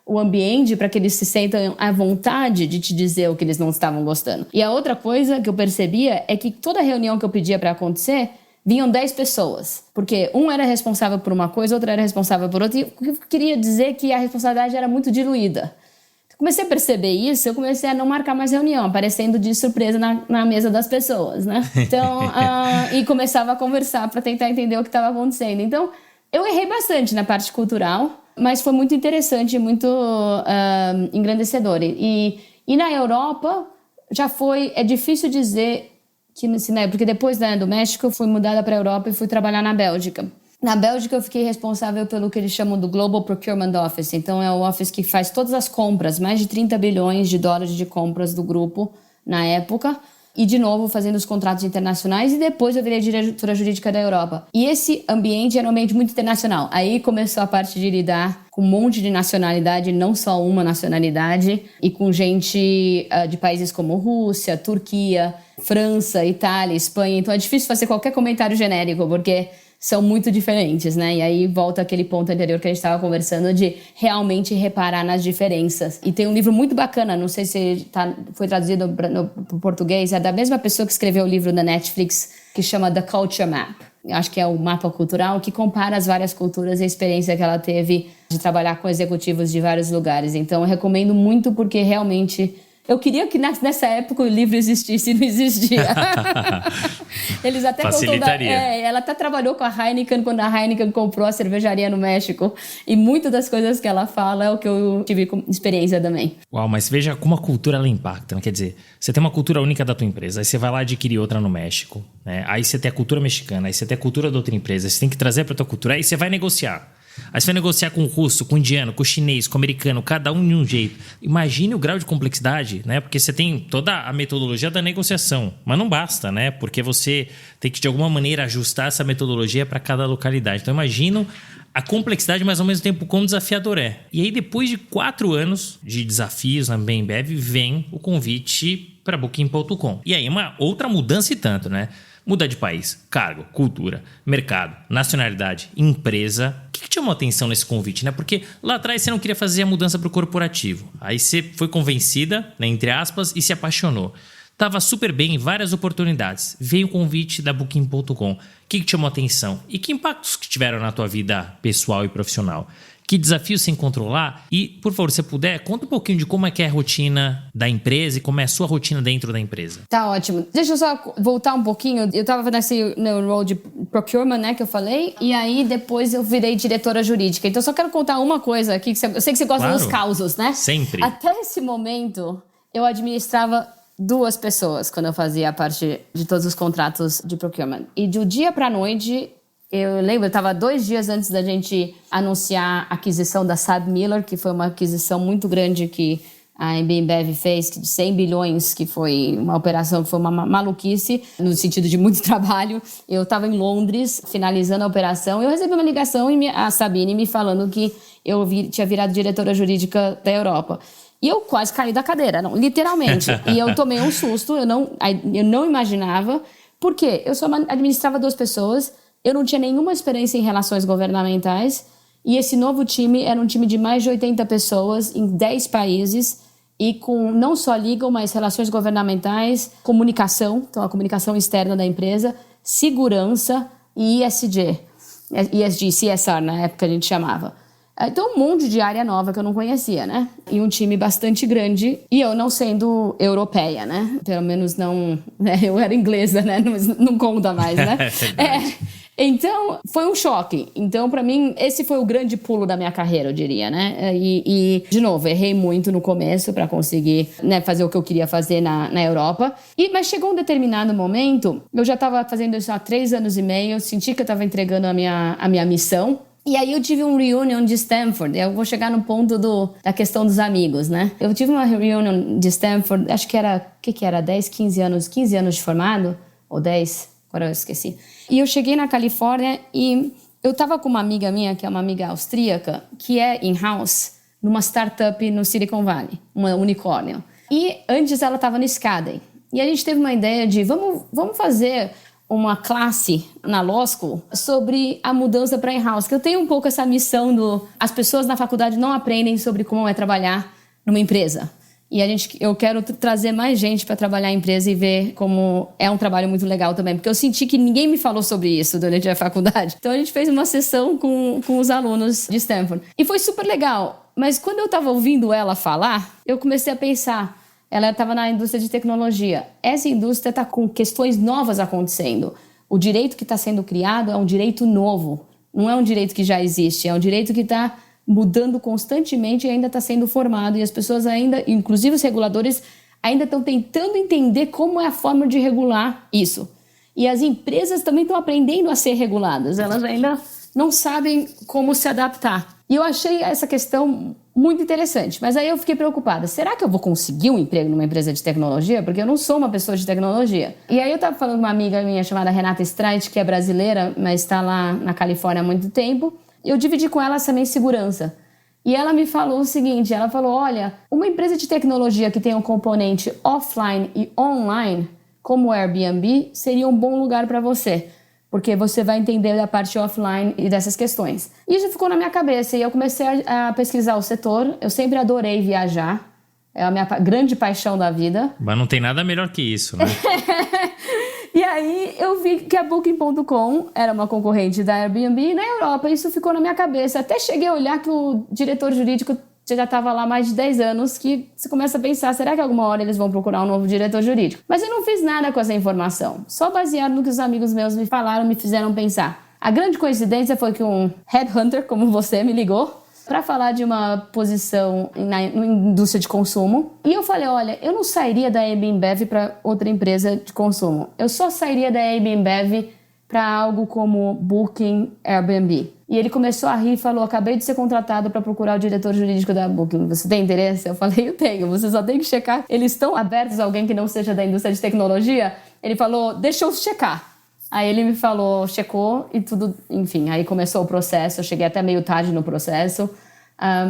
o ambiente para que eles se sentam à vontade de te dizer o que eles não estavam gostando. E a outra coisa que eu percebia é que toda reunião que eu pedia para acontecer, vinham 10 pessoas, porque um era responsável por uma coisa, outro era responsável por outra, e eu queria dizer que a responsabilidade era muito diluída. Comecei a perceber isso, eu comecei a não marcar mais reunião, aparecendo de surpresa na mesa das pessoas, né? Então, e começava a conversar para tentar entender o que estava acontecendo. Então, eu errei bastante na parte cultural, mas foi muito interessante, muito engrandecedor. E na Europa, é difícil dizer que, né, porque depois do México eu fui mudada para a Europa e fui trabalhar na Bélgica. Na Bélgica eu fiquei responsável pelo que eles chamam do Global Procurement Office. Então é o office que faz todas as compras, mais de 30 bilhões de dólares de compras do grupo na época. E de novo fazendo os contratos internacionais, e depois eu virei diretora jurídica da Europa. E esse ambiente era um ambiente muito internacional. Aí começou a parte de lidar com um monte de nacionalidade, não só uma nacionalidade, e com gente de países como Rússia, Turquia, França, Itália, Espanha. Então é difícil fazer qualquer comentário genérico, porque são muito diferentes, né? E aí volta aquele ponto anterior que a gente estava conversando de realmente reparar nas diferenças. E tem um livro muito bacana, não sei se foi traduzido para o português, é da mesma pessoa que escreveu o livro da Netflix, que chama The Culture Map. Eu acho que é o mapa cultural que compara as várias culturas e a experiência que ela teve de trabalhar com executivos de vários lugares. Então eu recomendo muito porque realmente... Eu queria que nessa época o livro existisse e não existia. Eles até facilitaria. Ela até trabalhou com a Heineken quando a Heineken comprou a cervejaria no México. E muitas das coisas que ela fala é o que eu tive experiência também. Uau, mas veja como a cultura ela impacta, né? Quer dizer, você tem uma cultura única da tua empresa, aí você vai lá adquirir outra no México, né? Aí você tem a cultura mexicana, aí você tem a cultura da outra empresa, você tem que trazer para tua cultura, aí você vai negociar. Aí você vai negociar com o russo, com o indiano, com o chinês, com o americano, cada um de um jeito. Imagine o grau de complexidade, né? Porque você tem toda a metodologia da negociação, mas não basta, né? Porque você tem que, de alguma maneira, ajustar essa metodologia para cada localidade. Então, imagino a complexidade, mas ao mesmo tempo quão desafiador é. E aí, depois de 4 anos de desafios na Bembev, vem o convite para Booking.com. E aí, uma outra mudança e tanto, né? Mudar de país, cargo, cultura, mercado, nacionalidade, empresa. O que te chamou a atenção nesse convite, né? Porque lá atrás você não queria fazer a mudança para o corporativo. Aí você foi convencida, né, entre aspas, e se apaixonou. Tava super bem em várias oportunidades. Veio o convite da Booking.com. O que te chamou a atenção? E que impactos que tiveram na tua vida pessoal e profissional? Que desafios você encontrou lá? E, por favor, se puder, conta um pouquinho de como é que é a rotina da empresa e como é a sua rotina dentro da empresa. Tá ótimo. Deixa eu só voltar um pouquinho. Eu tava no role de procurement, né, que eu falei. E aí, depois eu virei diretora jurídica. Então, eu só quero contar uma coisa aqui. Eu sei que você gosta dos causos, né? Sempre. Até esse momento, eu administrava 2 pessoas quando eu fazia a parte de todos os contratos de procurement. E de um dia pra noite... Eu lembro, eu estava 2 dias antes da gente anunciar a aquisição da SAB Miller, que foi uma aquisição muito grande que a Bembev fez, de 100 bilhões, que foi uma operação que foi uma maluquice, no sentido de muito trabalho. Eu estava em Londres, finalizando a operação, e eu recebi uma ligação e a Sabine me falando que eu tinha virado diretora jurídica da Europa. E eu quase caí da cadeira, não, literalmente. E eu tomei um susto, eu não imaginava, porque eu só administrava 2 pessoas. Eu não tinha nenhuma experiência em relações governamentais e esse novo time era um time de mais de 80 pessoas em 10 países e com não só legal, mas relações governamentais, comunicação, então a comunicação externa da empresa, segurança e ESG, CSR na época a gente chamava. Então um monte de área nova que eu não conhecia, né? E um time bastante grande e eu não sendo europeia, né? Pelo menos não... Né? Eu era inglesa, né? Não conta mais, né? Então, foi um choque. Então, pra mim, esse foi o grande pulo da minha carreira, eu diria, né? E de novo, errei muito no começo pra conseguir, né, fazer o que eu queria fazer na Europa. Mas chegou um determinado momento, eu já tava fazendo isso há 3 anos e meio, eu senti que eu tava entregando a minha missão. E aí eu tive um reunion de Stanford, eu vou chegar no ponto da questão dos amigos, né? Eu tive uma reunion de Stanford, acho que era, 10, 15 anos de formado, ou 10, agora eu esqueci. E eu cheguei na Califórnia e eu tava com uma amiga minha, que é uma amiga austríaca, que é in-house numa startup no Silicon Valley, uma unicórnio. E antes ela tava no Skadden. E a gente teve uma ideia de, vamos fazer uma classe na Law School sobre a mudança para in-house, que eu tenho um pouco essa missão as pessoas na faculdade não aprendem sobre como é trabalhar numa empresa. E eu quero trazer mais gente para trabalhar em empresa e ver como é um trabalho muito legal também. Porque eu senti que ninguém me falou sobre isso durante a faculdade. Então a gente fez uma sessão com os alunos de Stanford. E foi super legal. Mas quando eu estava ouvindo ela falar, eu comecei a pensar. Ela estava na indústria de tecnologia. Essa indústria está com questões novas acontecendo. O direito que está sendo criado é um direito novo. Não é um direito que já existe. É um direito que está mudando constantemente e ainda está sendo formado. E as pessoas ainda, inclusive os reguladores, ainda estão tentando entender como é a forma de regular isso. E as empresas também estão aprendendo a ser reguladas. Elas ainda não sabem como se adaptar. E eu achei essa questão muito interessante. Mas aí eu fiquei preocupada. Será que eu vou conseguir um emprego numa empresa de tecnologia? Porque eu não sou uma pessoa de tecnologia. E aí eu estava falando com uma amiga minha chamada Renata Streit, que é brasileira, mas está lá na Califórnia há muito tempo. Eu dividi com ela essa minha insegurança. E ela me falou o seguinte, ela falou, olha, uma empresa de tecnologia que tem um componente offline e online, como o Airbnb, seria um bom lugar para você, porque você vai entender da parte offline e dessas questões. E isso ficou na minha cabeça e eu comecei a pesquisar o setor. Eu sempre adorei viajar, é a minha grande paixão da vida. Mas não tem nada melhor que isso, né? E aí eu vi que a Booking.com era uma concorrente da Airbnb na Europa. Isso ficou na minha cabeça. Até cheguei a olhar que o diretor jurídico já estava lá há mais de 10 anos, que você começa a pensar, será que alguma hora eles vão procurar um novo diretor jurídico? Mas eu não fiz nada com essa informação. Só baseado no que os amigos meus me falaram, me fizeram pensar. A grande coincidência foi que um headhunter como você me ligou para falar de uma posição na indústria de consumo. E eu falei, olha, eu não sairia da AB InBev para outra empresa de consumo. Eu só sairia da AB InBev para algo como Booking, Airbnb. E ele começou a rir e falou, acabei de ser contratado para procurar o diretor jurídico da Booking. Você tem interesse? Eu falei, eu tenho. Você só tem que checar. Eles estão abertos a alguém que não seja da indústria de tecnologia? Ele falou, deixa eu checar. Aí ele me falou, checou e tudo, enfim, aí começou o processo, eu cheguei até meio tarde no processo,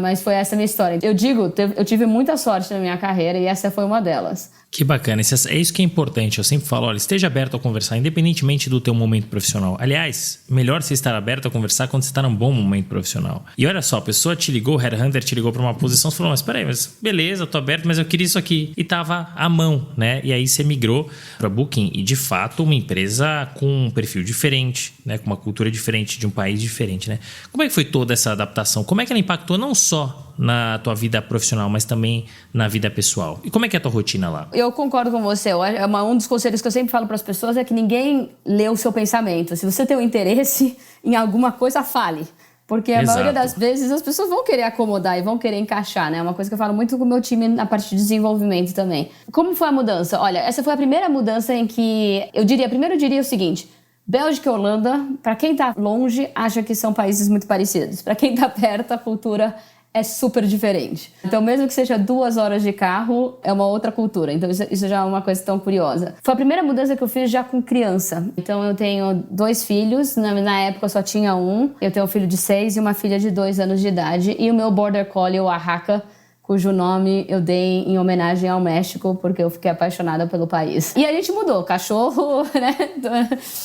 mas foi essa a minha história. Eu digo, eu tive muita sorte na minha carreira e essa foi uma delas. Que bacana, é isso que é importante. Eu sempre falo, olha, esteja aberto a conversar, independentemente do teu momento profissional. Aliás, melhor você estar aberto a conversar quando você está num bom momento profissional. E olha só, a pessoa te ligou, o headhunter te ligou para uma posição, você falou, mas peraí, mas beleza, eu tô aberto, mas eu queria isso aqui. E tava à mão, né? E aí você migrou para Booking e, de fato, uma empresa com um perfil diferente, né? Com uma cultura diferente, de um país diferente, né? Como é que foi toda essa adaptação? Como é que ela impactou não só na tua vida profissional, mas também na vida pessoal? E como é que é a tua rotina lá? Eu concordo com você. Um dos conselhos que eu sempre falo para as pessoas é que ninguém lê o seu pensamento. Se você tem um interesse em alguma coisa, fale. Porque a maioria das vezes as pessoas vão querer acomodar e vão querer encaixar, né? É uma coisa que eu falo muito com o meu time na parte de desenvolvimento também. Como foi a mudança? Olha, essa foi a primeira mudança em que... Primeiro eu diria o seguinte... Bélgica e Holanda, para quem tá longe, acha que são países muito parecidos. Para quem tá perto, a cultura é super diferente. Então, mesmo que seja 2 horas de carro, é uma outra cultura. Então, isso já é uma coisa tão curiosa. Foi a primeira mudança que eu fiz já com criança. Então, eu tenho 2 filhos. Na época, eu só tinha um. Eu tenho um filho de 6 e uma filha de 2 anos de idade. E o meu Border Collie, o Oaxaca, cujo nome eu dei em homenagem ao México, porque eu fiquei apaixonada pelo país. E a gente mudou, cachorro, né?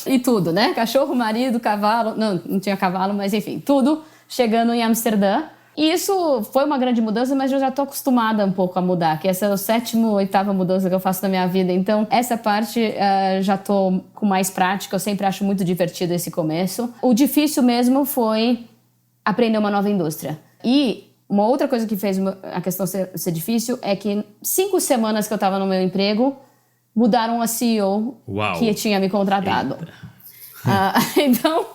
E tudo, né? Cachorro, marido, cavalo... Não tinha cavalo, mas enfim, tudo chegando em Amsterdã. E isso foi uma grande mudança, mas eu já tô acostumada um pouco a mudar, que essa é a 7ª, 8ª mudança que eu faço na minha vida. Então, essa parte já tô com mais prática, eu sempre acho muito divertido esse começo. O difícil mesmo foi aprender uma nova indústria. E uma outra coisa que fez a questão ser difícil é que 5 semanas que eu tava no meu emprego, mudaram a CEO que tinha me contratado. Então,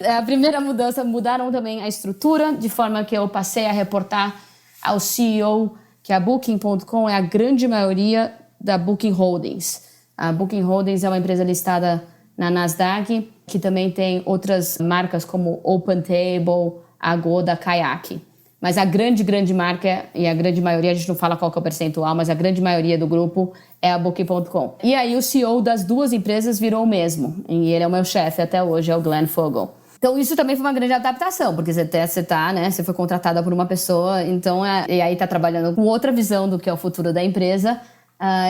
a primeira mudança, mudaram também a estrutura, de forma que eu passei a reportar ao CEO, que a Booking.com é a grande maioria da Booking Holdings. A Booking Holdings é uma empresa listada na Nasdaq, que também tem outras marcas como OpenTable, Agoda, Kayak. Mas a grande marca, e a grande maioria, a gente não fala qual que é o percentual, mas a grande maioria do grupo é a Booking.com. E aí o CEO das 2 empresas virou o mesmo. E ele é o meu chefe até hoje, é o Glenn Fogel. Então isso também foi uma grande adaptação, porque você foi contratada por uma pessoa, então, e aí tá trabalhando com outra visão do que é o futuro da empresa,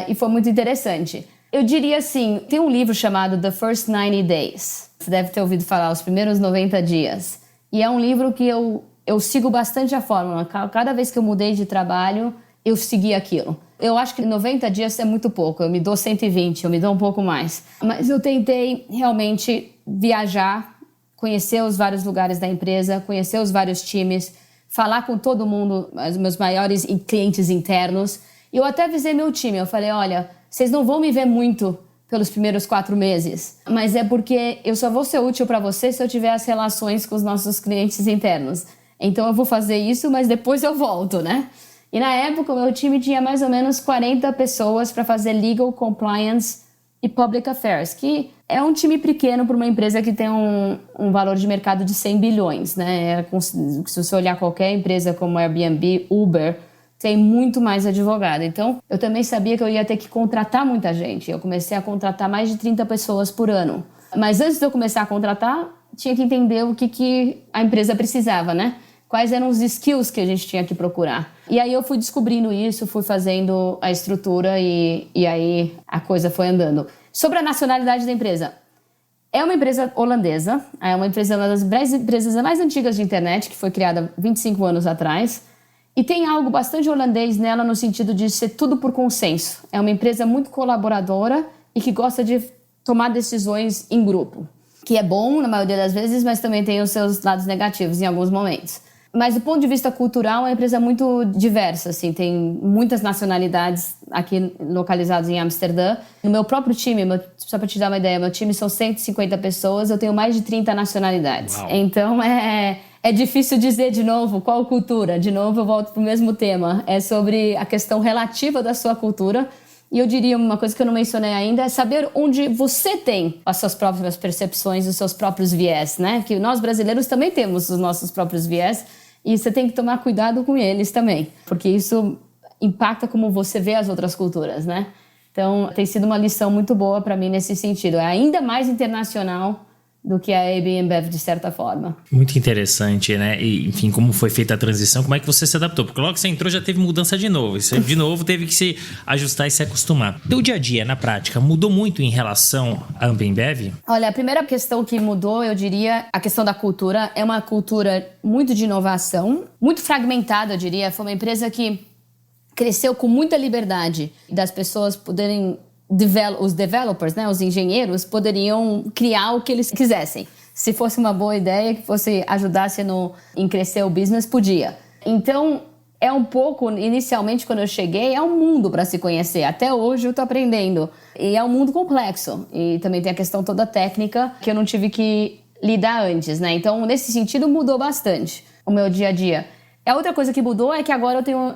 e foi muito interessante. Eu diria assim, tem um livro chamado The First 90 Days. Você deve ter ouvido falar, Os Primeiros 90 Dias. E é um livro que eu sigo bastante a fórmula. Cada vez que eu mudei de trabalho, eu segui aquilo. Eu acho que 90 dias é muito pouco, eu me dou 120, eu me dou um pouco mais. Mas eu tentei realmente viajar, conhecer os vários lugares da empresa, conhecer os vários times, falar com todo mundo, os meus maiores clientes internos. E eu até avisei meu time, eu falei, olha, vocês não vão me ver muito pelos primeiros 4 meses, mas é porque eu só vou ser útil para vocês se eu tiver as relações com os nossos clientes internos. Então eu vou fazer isso, mas depois eu volto, né? E na época o meu time tinha mais ou menos 40 pessoas para fazer Legal, Compliance e Public Affairs, que é um time pequeno para uma empresa que tem um valor de mercado de 100 bilhões, né? Se você olhar qualquer empresa como Airbnb, Uber, tem muito mais advogado. Então, eu também sabia que eu ia ter que contratar muita gente. Eu comecei a contratar mais de 30 pessoas por ano. Mas antes de eu começar a contratar, tinha que entender o que a empresa precisava, né? Quais eram os skills que a gente tinha que procurar. E aí eu fui descobrindo isso, fui fazendo a estrutura e aí a coisa foi andando. Sobre a nacionalidade da empresa. É uma empresa holandesa, é uma das empresas mais antigas de internet, que foi criada 25 anos atrás. E tem algo bastante holandês nela no sentido de ser tudo por consenso. É uma empresa muito colaboradora e que gosta de tomar decisões em grupo. Que é bom na maioria das vezes, mas também tem os seus lados negativos em alguns momentos. Mas do ponto de vista cultural, é uma empresa muito diversa, assim, tem muitas nacionalidades aqui localizadas em Amsterdã. No meu próprio time, só para te dar uma ideia, meu time são 150 pessoas, eu tenho mais de 30 nacionalidades. Uau. Então é difícil dizer de novo qual cultura. De novo eu volto para o mesmo tema, é sobre a questão relativa da sua cultura. E eu diria uma coisa que eu não mencionei ainda, é saber onde você tem as suas próprias percepções, os seus próprios viés, né? Que nós brasileiros também temos os nossos próprios viés. E você tem que tomar cuidado com eles também, porque isso impacta como você vê as outras culturas, né? Então, tem sido uma lição muito boa para mim nesse sentido. É ainda mais internacional do que a AB InBev, de certa forma. Muito interessante, né? E, enfim, como foi feita a transição, como é que você se adaptou? Porque logo que você entrou já teve mudança de novo. Você, de novo, teve que se ajustar e se acostumar. Teu dia a dia, na prática, mudou muito em relação à AB InBev? Olha, a primeira questão que mudou, eu diria, a questão da cultura. É uma cultura muito de inovação, muito fragmentada, eu diria. Foi uma empresa que cresceu com muita liberdade das pessoas poderem... Os developers, né, os engenheiros, poderiam criar o que eles quisessem. Se fosse uma boa ideia, que fosse ajudasse em crescer o business, podia. Então, é um pouco, inicialmente, quando eu cheguei, é um mundo para se conhecer. Até hoje eu estou aprendendo. E é um mundo complexo. E também tem a questão toda técnica, que eu não tive que lidar antes, né? Então, nesse sentido, mudou bastante o meu dia a dia. A outra coisa que mudou é que agora eu tenho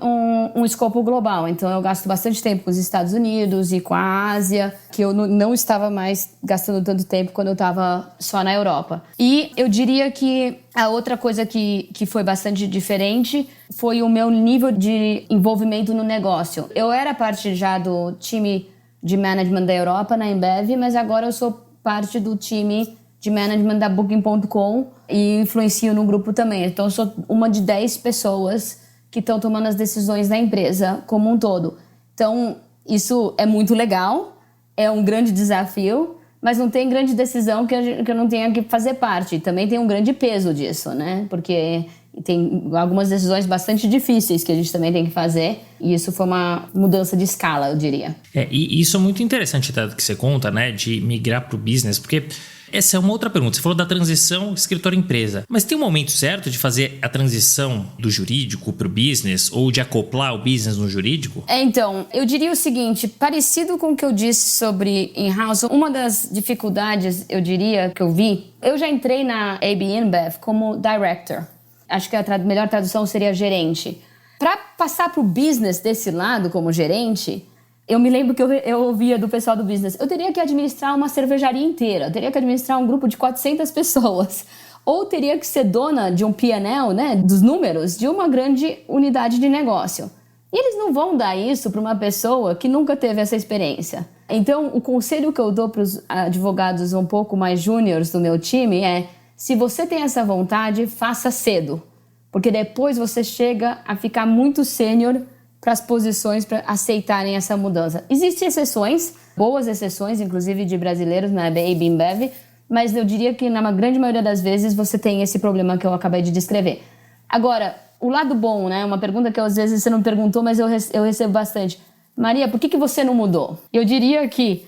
um escopo global, então eu gasto bastante tempo com os Estados Unidos e com a Ásia, que eu não estava mais gastando tanto tempo quando eu estava só na Europa. E eu diria que a outra coisa que foi bastante diferente foi o meu nível de envolvimento no negócio. Eu era parte já do time de management da Europa, na InBev, mas agora eu sou parte do time de management da Booking.com e influencio no grupo também. Então, eu sou uma de 10 pessoas que estão tomando as decisões da empresa como um todo. Então, isso é muito legal, é um grande desafio, mas não tem grande decisão que eu não tenha que fazer parte. Também tem um grande peso disso, né? Porque tem algumas decisões bastante difíceis que a gente também tem que fazer, e isso foi uma mudança de escala, eu diria. E isso é muito interessante, tá, que você conta, né, de migrar para o business, porque essa é uma outra pergunta. Você falou da transição escritório-empresa, mas tem um momento certo de fazer a transição do jurídico para o business ou de acoplar o business no jurídico? Então, eu diria o seguinte, parecido com o que eu disse sobre in-house, uma das dificuldades, eu diria, que eu vi, eu já entrei na AB InBev como director. Acho que a melhor tradução seria gerente. Para passar para o business desse lado como gerente, eu me lembro que eu ouvia do pessoal do business, eu teria que administrar uma cervejaria inteira, eu teria que administrar um grupo de 400 pessoas, ou teria que ser dona de um P&L, né, dos números, de uma grande unidade de negócio. E eles não vão dar isso para uma pessoa que nunca teve essa experiência. Então, o conselho que eu dou para os advogados um pouco mais júniores do meu time é: se você tem essa vontade, faça cedo, porque depois você chega a ficar muito sênior para as posições para aceitarem essa mudança. Existem exceções, boas exceções, inclusive de brasileiros na AB InBev, mas eu diria que na grande maioria das vezes você tem esse problema que eu acabei de descrever. Agora, o lado bom, né? Uma pergunta que às vezes você não perguntou, mas eu recebo bastante. Maria, por que você não mudou? Eu diria que,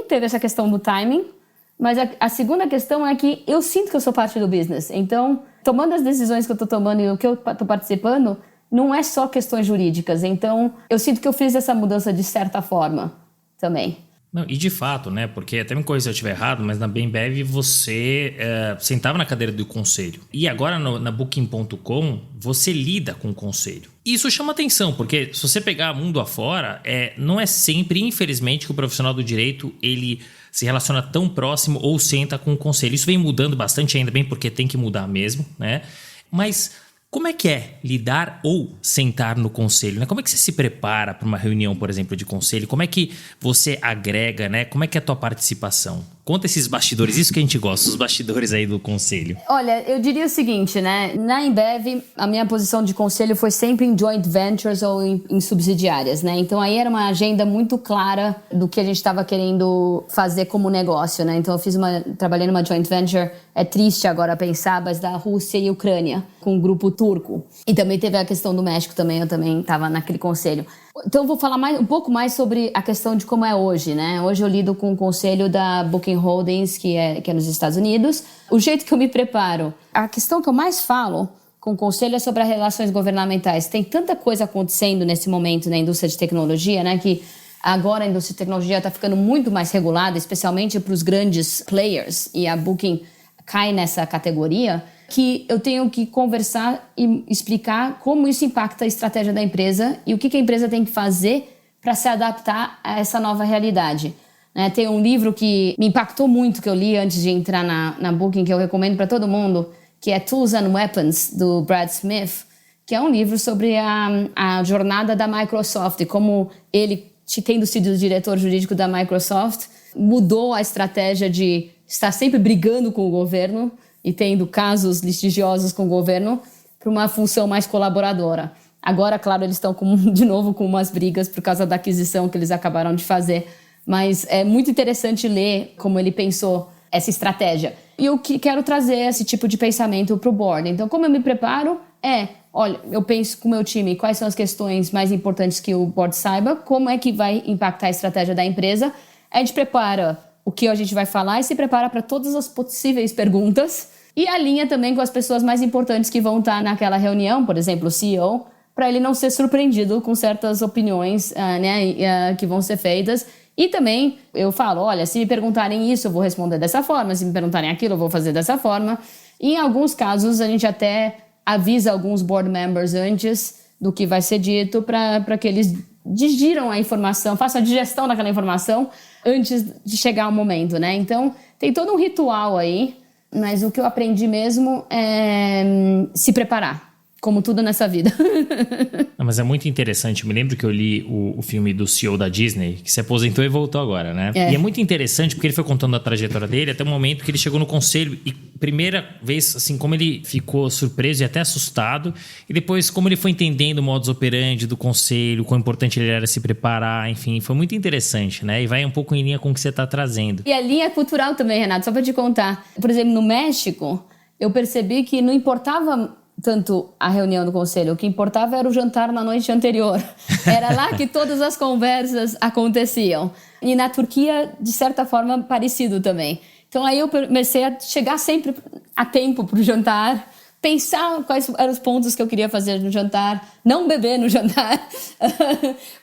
teve essa questão do timing, mas a segunda questão é que eu sinto que eu sou parte do business. Então, tomando as decisões que eu estou tomando e o que eu estou participando, não é só questões jurídicas. Então, eu sinto que eu fiz essa mudança de certa forma também. Não, e de fato, né? Porque até me corrija se eu estiver errado, mas na Bembev você sentava na cadeira do conselho. E agora na Booking.com você lida com o conselho. E isso chama atenção, porque se você pegar mundo afora, não é sempre, infelizmente, que o profissional do direito ele se relaciona tão próximo ou senta com o conselho. Isso vem mudando bastante, ainda bem, porque tem que mudar mesmo, né? Mas como é que é lidar ou sentar no conselho, né? Como é que você se prepara para uma reunião, por exemplo, de conselho? Como é que você agrega, né? Como é que é a tua participação? Conta esses bastidores, isso que a gente gosta, os bastidores aí do conselho. Olha, eu diria o seguinte, né? Na Embev, a minha posição de conselho foi sempre em joint ventures ou em subsidiárias, né? Então aí era uma agenda muito clara do que a gente estava querendo fazer como negócio, né? Então eu trabalhei numa joint venture, é triste agora pensar, mas da Rússia e Ucrânia, com um grupo turco. E também teve a questão do México também, eu também estava naquele conselho. Então eu vou falar um pouco mais sobre a questão de como é hoje, né? Hoje eu lido com o conselho da Booking Holdings, que é nos Estados Unidos. O jeito que eu me preparo, a questão que eu mais falo com o conselho é sobre as relações governamentais. Tem tanta coisa acontecendo nesse momento na indústria de tecnologia, né? Que agora a indústria de tecnologia está ficando muito mais regulada, especialmente para os grandes players, e a Booking cai nessa categoria, que eu tenho que conversar e explicar como isso impacta a estratégia da empresa e o que a empresa tem que fazer para se adaptar a essa nova realidade. Tem um livro que me impactou muito, que eu li antes de entrar na Booking, que eu recomendo para todo mundo, que é Tools and Weapons, do Brad Smith, que é um livro sobre a jornada da Microsoft e como ele, tendo sido o diretor jurídico da Microsoft, mudou a estratégia de estar sempre brigando com o governo e tendo casos litigiosos com o governo para uma função mais colaboradora. Agora, claro, eles estão de novo com umas brigas por causa da aquisição que eles acabaram de fazer, mas é muito interessante ler como ele pensou essa estratégia. E eu quero trazer esse tipo de pensamento para o board. Então, como eu me preparo? Olha, eu penso com o meu time quais são as questões mais importantes que o board saiba, como é que vai impactar a estratégia da empresa. A gente prepara o que a gente vai falar e se prepara para todas as possíveis perguntas e alinha também com as pessoas mais importantes que vão estar naquela reunião, por exemplo, o CEO, para ele não ser surpreendido com certas opiniões que vão ser feitas. E também eu falo, olha, se me perguntarem isso, eu vou responder dessa forma, se me perguntarem aquilo, eu vou fazer dessa forma. E em alguns casos, a gente até avisa alguns board members antes do que vai ser dito para que eles digiram a informação, façam a digestão daquela informação antes de chegar o momento, né? Então, tem todo um ritual aí, mas o que eu aprendi mesmo é se preparar, como tudo nessa vida. Não, mas é muito interessante. Eu me lembro que eu li o filme do CEO da Disney, que se aposentou e voltou agora, né? E é muito interessante porque ele foi contando a trajetória dele até o momento que ele chegou no conselho e primeira vez, assim, como ele ficou surpreso e até assustado, e depois como ele foi entendendo o modus operandi do conselho, quão importante ele era se preparar, enfim, foi muito interessante, né? E vai um pouco em linha com o que você está trazendo. E a linha cultural também, Renato, só para te contar. Por exemplo, no México, eu percebi que não importava tanto a reunião do conselho, o que importava era o jantar na noite anterior. Era lá que todas as conversas aconteciam. E na Turquia, de certa forma, parecido também. Então aí eu comecei a chegar sempre a tempo para o jantar, pensar quais eram os pontos que eu queria fazer no jantar, não beber no jantar,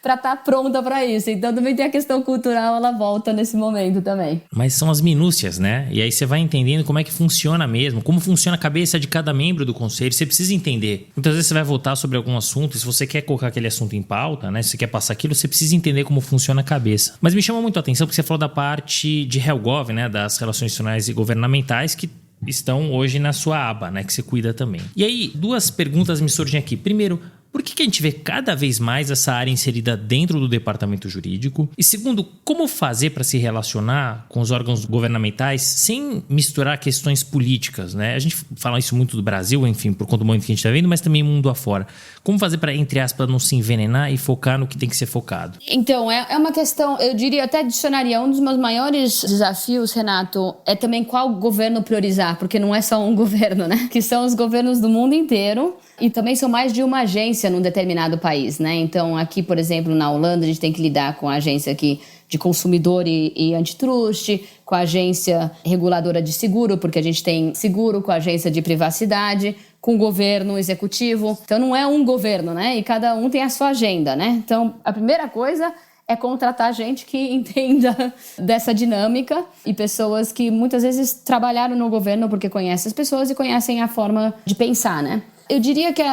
para estar pronta para isso. Então também tem a questão cultural, ela volta nesse momento também. Mas são as minúcias, né? E aí você vai entendendo como é que funciona mesmo, como funciona a cabeça de cada membro do conselho. Você precisa entender. Muitas vezes você vai voltar sobre algum assunto, e se você quer colocar aquele assunto em pauta, né? Se você quer passar aquilo, você precisa entender como funciona a cabeça. Mas me chama muito a atenção porque você falou da parte de HelGov, né? Das relações institucionais e governamentais, que estão hoje na sua aba, né, que você cuida também. E aí, duas perguntas me surgem aqui. Primeiro, por que a gente vê cada vez mais essa área inserida dentro do departamento jurídico? E segundo, como fazer para se relacionar com os órgãos governamentais sem misturar questões políticas, né? A gente fala isso muito do Brasil, enfim, por conta do momento que a gente está vendo, mas também mundo afora. Como fazer para, entre aspas, não se envenenar e focar no que tem que ser focado? Então, é uma questão, eu diria, até adicionaria, um dos meus maiores desafios, Renato, é também qual governo priorizar, porque não é só um governo, né? Que são os governos do mundo inteiro e também são mais de uma agência agência num determinado país, né? Então, aqui, por exemplo, na Holanda, a gente tem que lidar com a agência aqui de consumidor e antitruste, com a agência reguladora de seguro, porque a gente tem seguro, com a agência de privacidade, com o governo executivo. Então, não é um governo, né? E cada um tem a sua agenda, né? Então, a primeira coisa é contratar gente que entenda dessa dinâmica e pessoas que muitas vezes trabalharam no governo porque conhecem as pessoas e conhecem a forma de pensar, né? Eu diria que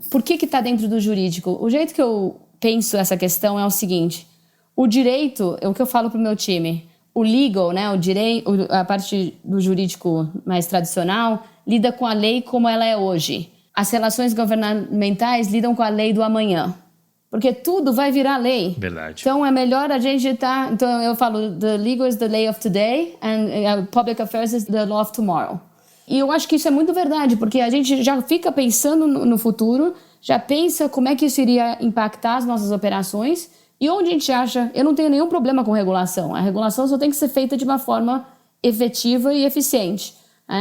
por que está dentro do jurídico? O jeito que eu penso essa questão é o seguinte: o direito, é o que eu falo para o meu time, o legal, né, o direito, a parte do jurídico mais tradicional, lida com a lei como ela é hoje. As relações governamentais lidam com a lei do amanhã. Porque tudo vai virar lei. Verdade. Então é melhor a gente estar... Então eu falo, the legal is the lay of today and public affairs is the law of tomorrow. E eu acho que isso é muito verdade, porque a gente já fica pensando no futuro, já pensa como é que isso iria impactar as nossas operações e onde a gente acha... Eu não tenho nenhum problema com regulação. A regulação só tem que ser feita de uma forma efetiva e eficiente.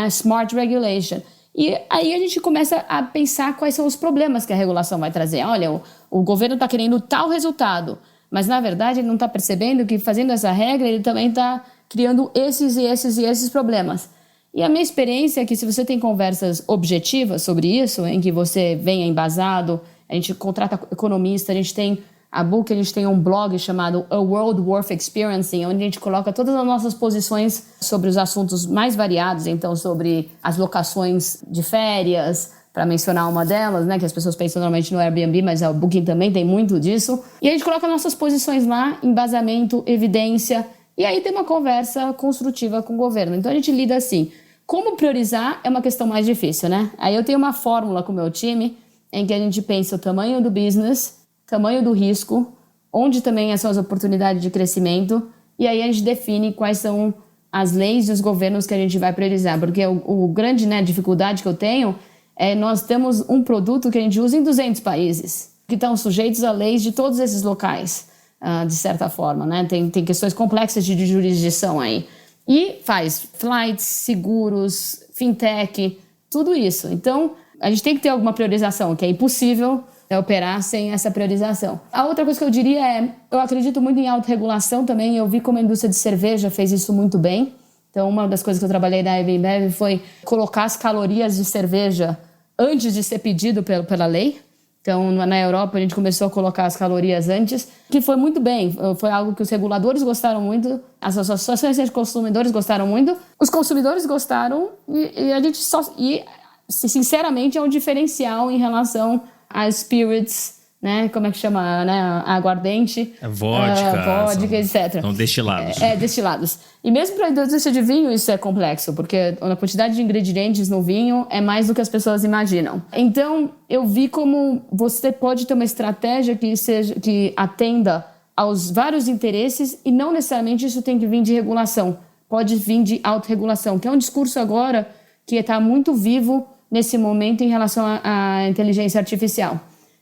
Smart regulation. E aí a gente começa a pensar quais são os problemas que a regulação vai trazer. Olha, o governo está querendo tal resultado, mas na verdade ele não está percebendo que fazendo essa regra ele também está criando esses e esses e esses problemas. E a minha experiência é que se você tem conversas objetivas sobre isso, em que você venha embasado, a gente contrata economista, a gente tem a Book, a gente tem um blog chamado A World Worth Experiencing, onde a gente coloca todas as nossas posições sobre os assuntos mais variados, então sobre as locações de férias, para mencionar uma delas, né, que as pessoas pensam normalmente no Airbnb, mas o Booking também tem muito disso. E a gente coloca nossas posições lá, embasamento, evidência, e aí tem uma conversa construtiva com o governo. Então a gente lida assim. Como priorizar é uma questão mais difícil, né? Aí eu tenho uma fórmula com o meu time em que a gente pensa o tamanho do business, tamanho do risco, onde também são as oportunidades de crescimento, e aí a gente define quais são as leis e os governos que a gente vai priorizar. Porque o grande, né, dificuldade que eu tenho é nós temos um produto que a gente usa em 200 países, que estão sujeitos a leis de todos esses locais, de certa forma, né? Tem questões complexas de jurisdição aí. E faz flights, seguros, fintech, tudo isso. Então, a gente tem que ter alguma priorização, que é impossível operar sem essa priorização. A outra coisa que eu diria é, eu acredito muito em autorregulação também. Eu vi como a indústria de cerveja fez isso muito bem. Então, uma das coisas que eu trabalhei na EBIMBEV foi colocar as calorias de cerveja antes de ser pedido pela lei. Então, na Europa, a gente começou a colocar as calorias antes, que foi muito bem. Foi algo que os reguladores gostaram muito, as associações de consumidores gostaram muito, os consumidores gostaram e a gente só... E, sinceramente, é um diferencial em relação às spirits, né? Como é que chama? Né? A aguardente. Vodka, etc. São destilados. Destilados. E mesmo para a indústria de vinho isso é complexo, porque a quantidade de ingredientes no vinho é mais do que as pessoas imaginam. Então, eu vi como você pode ter uma estratégia que atenda aos vários interesses e não necessariamente isso tem que vir de regulação. Pode vir de autorregulação, que é um discurso agora que está muito vivo nesse momento em relação à inteligência artificial.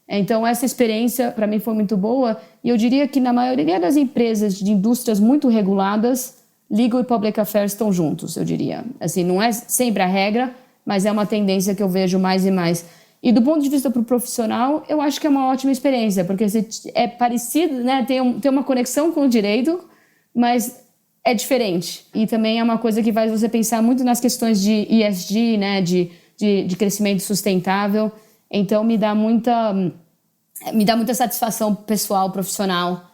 Então, essa experiência, para mim, foi muito boa. E eu diria que, na maioria das empresas de indústrias muito reguladas, legal e public affairs estão juntos, eu diria. Assim, não é sempre a regra, mas é uma tendência que eu vejo mais e mais. E, do ponto de vista para o profissional, eu acho que é uma ótima experiência, porque é parecido, né? Tem uma conexão com o direito, mas é diferente. E também é uma coisa que faz você pensar muito nas questões de ESG, né? De crescimento sustentável. Então, me dá muita satisfação pessoal, profissional,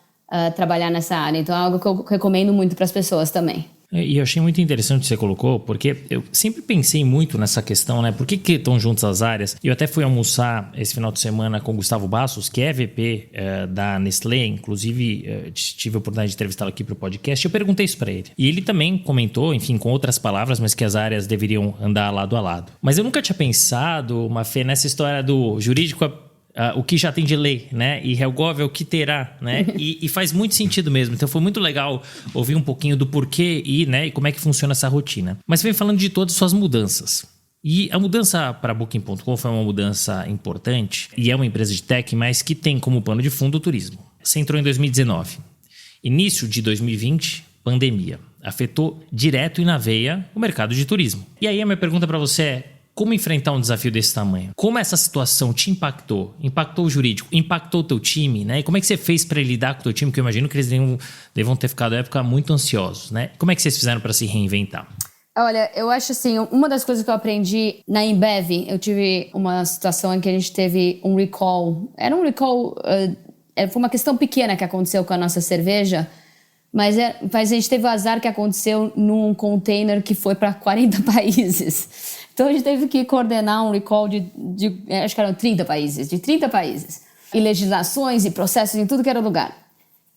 trabalhar nessa área. Então, é algo que eu recomendo muito para as pessoas também. E eu achei muito interessante o que você colocou, porque eu sempre pensei muito nessa questão, né? Por que estão juntas as áreas? Eu até fui almoçar esse final de semana com o Gustavo Bassos, que é VP da Nestlé, inclusive tive a oportunidade de entrevistá-lo aqui para o podcast. Eu perguntei isso para ele. E ele também comentou, enfim, com outras palavras, mas que as áreas deveriam andar lado a lado. Mas eu nunca tinha pensado, Mafê, nessa história do jurídico... o que já tem de lei, né? E Helgov é o que terá, né? E faz muito sentido mesmo. Então foi muito legal ouvir um pouquinho do porquê né? E como é que funciona essa rotina. Mas vem falando de todas as suas mudanças. E a mudança para Booking.com foi uma mudança importante. E é uma empresa de tech, mas que tem como pano de fundo o turismo. Você entrou em 2019. Início de 2020, pandemia. Afetou direto e na veia o mercado de turismo. E aí a minha pergunta para você é: Como enfrentar um desafio desse tamanho? Como essa situação te impactou? Impactou o jurídico? Impactou o teu time, né? E como é que você fez para lidar com o teu time? Que eu imagino que eles devam ter ficado, na época, muito ansiosos, né? Como é que vocês fizeram para se reinventar? Olha, eu acho assim, uma das coisas que eu aprendi na Embev, eu tive uma situação em que a gente teve um recall. Era um recall, foi uma questão pequena que aconteceu com a nossa cerveja, mas a gente teve o azar que aconteceu num container que foi para 40 países. Então a gente teve que coordenar um recall acho que eram 30 países, de 30 países. E legislações e processos em tudo que era lugar.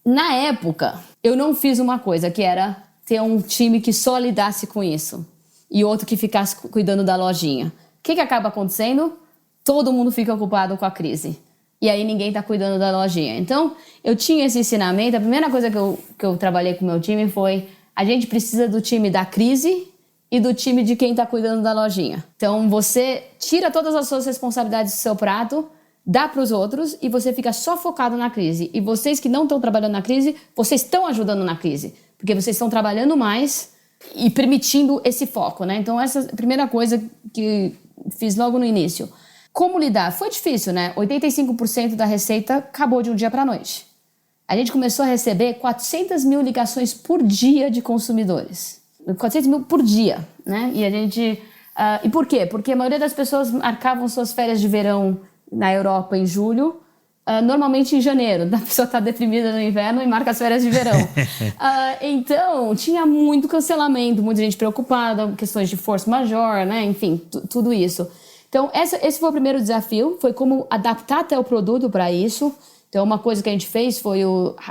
Na época, eu não fiz uma coisa que era ter um time que só lidasse com isso e outro que ficasse cuidando da lojinha. O que acaba acontecendo? Todo mundo fica ocupado com a crise. E aí ninguém está cuidando da lojinha. Então, eu tinha esse ensinamento. A primeira coisa que eu trabalhei com o meu time foi: a gente precisa do time da crise e do time de quem está cuidando da lojinha. Então, você tira todas as suas responsabilidades do seu prato, dá para os outros e você fica só focado na crise. E vocês que não estão trabalhando na crise, vocês estão ajudando na crise. Porque vocês estão trabalhando mais e permitindo esse foco, né? Então, essa é a primeira coisa que fiz logo no início. Como lidar? Foi difícil, né? 85% da receita acabou de um dia para a noite. A gente começou a receber 400 mil ligações por dia de consumidores. 400 mil por dia, né? E a gente... e por quê? Porque a maioria das pessoas marcavam suas férias de verão na Europa em julho, normalmente em janeiro. A pessoa está deprimida no inverno e marca as férias de verão. Então, tinha muito cancelamento, muita gente preocupada, questões de força major, né? Enfim, tudo isso. Então, esse foi o primeiro desafio, foi como adaptar até o produto para isso. Então, uma coisa que a gente fez foi,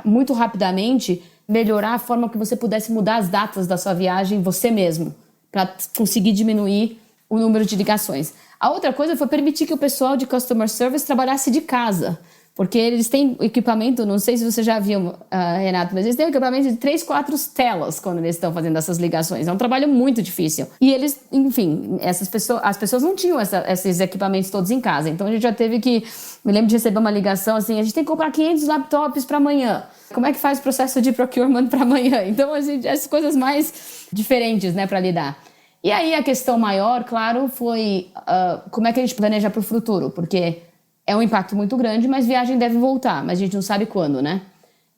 muito rapidamente, melhorar a forma que você pudesse mudar as datas da sua viagem você mesmo, para conseguir diminuir o número de ligações. A outra coisa foi permitir que o pessoal de Customer Service trabalhasse de casa, porque eles têm equipamento, não sei se você já viu, Renato, mas eles têm equipamento de 3, 4 telas quando eles estão fazendo essas ligações. É um trabalho muito difícil. E eles, enfim, as pessoas não tinham esses equipamentos todos em casa. Então a gente já teve que... Me lembro de receber uma ligação assim: a gente tem que comprar 500 laptops para amanhã. Como é que faz o processo de procurement para amanhã? Então, essas coisas mais diferentes, né, para lidar. E aí a questão maior, claro, foi como é que a gente planeja para o futuro, porque é um impacto muito grande, mas viagem deve voltar, mas a gente não sabe quando, né?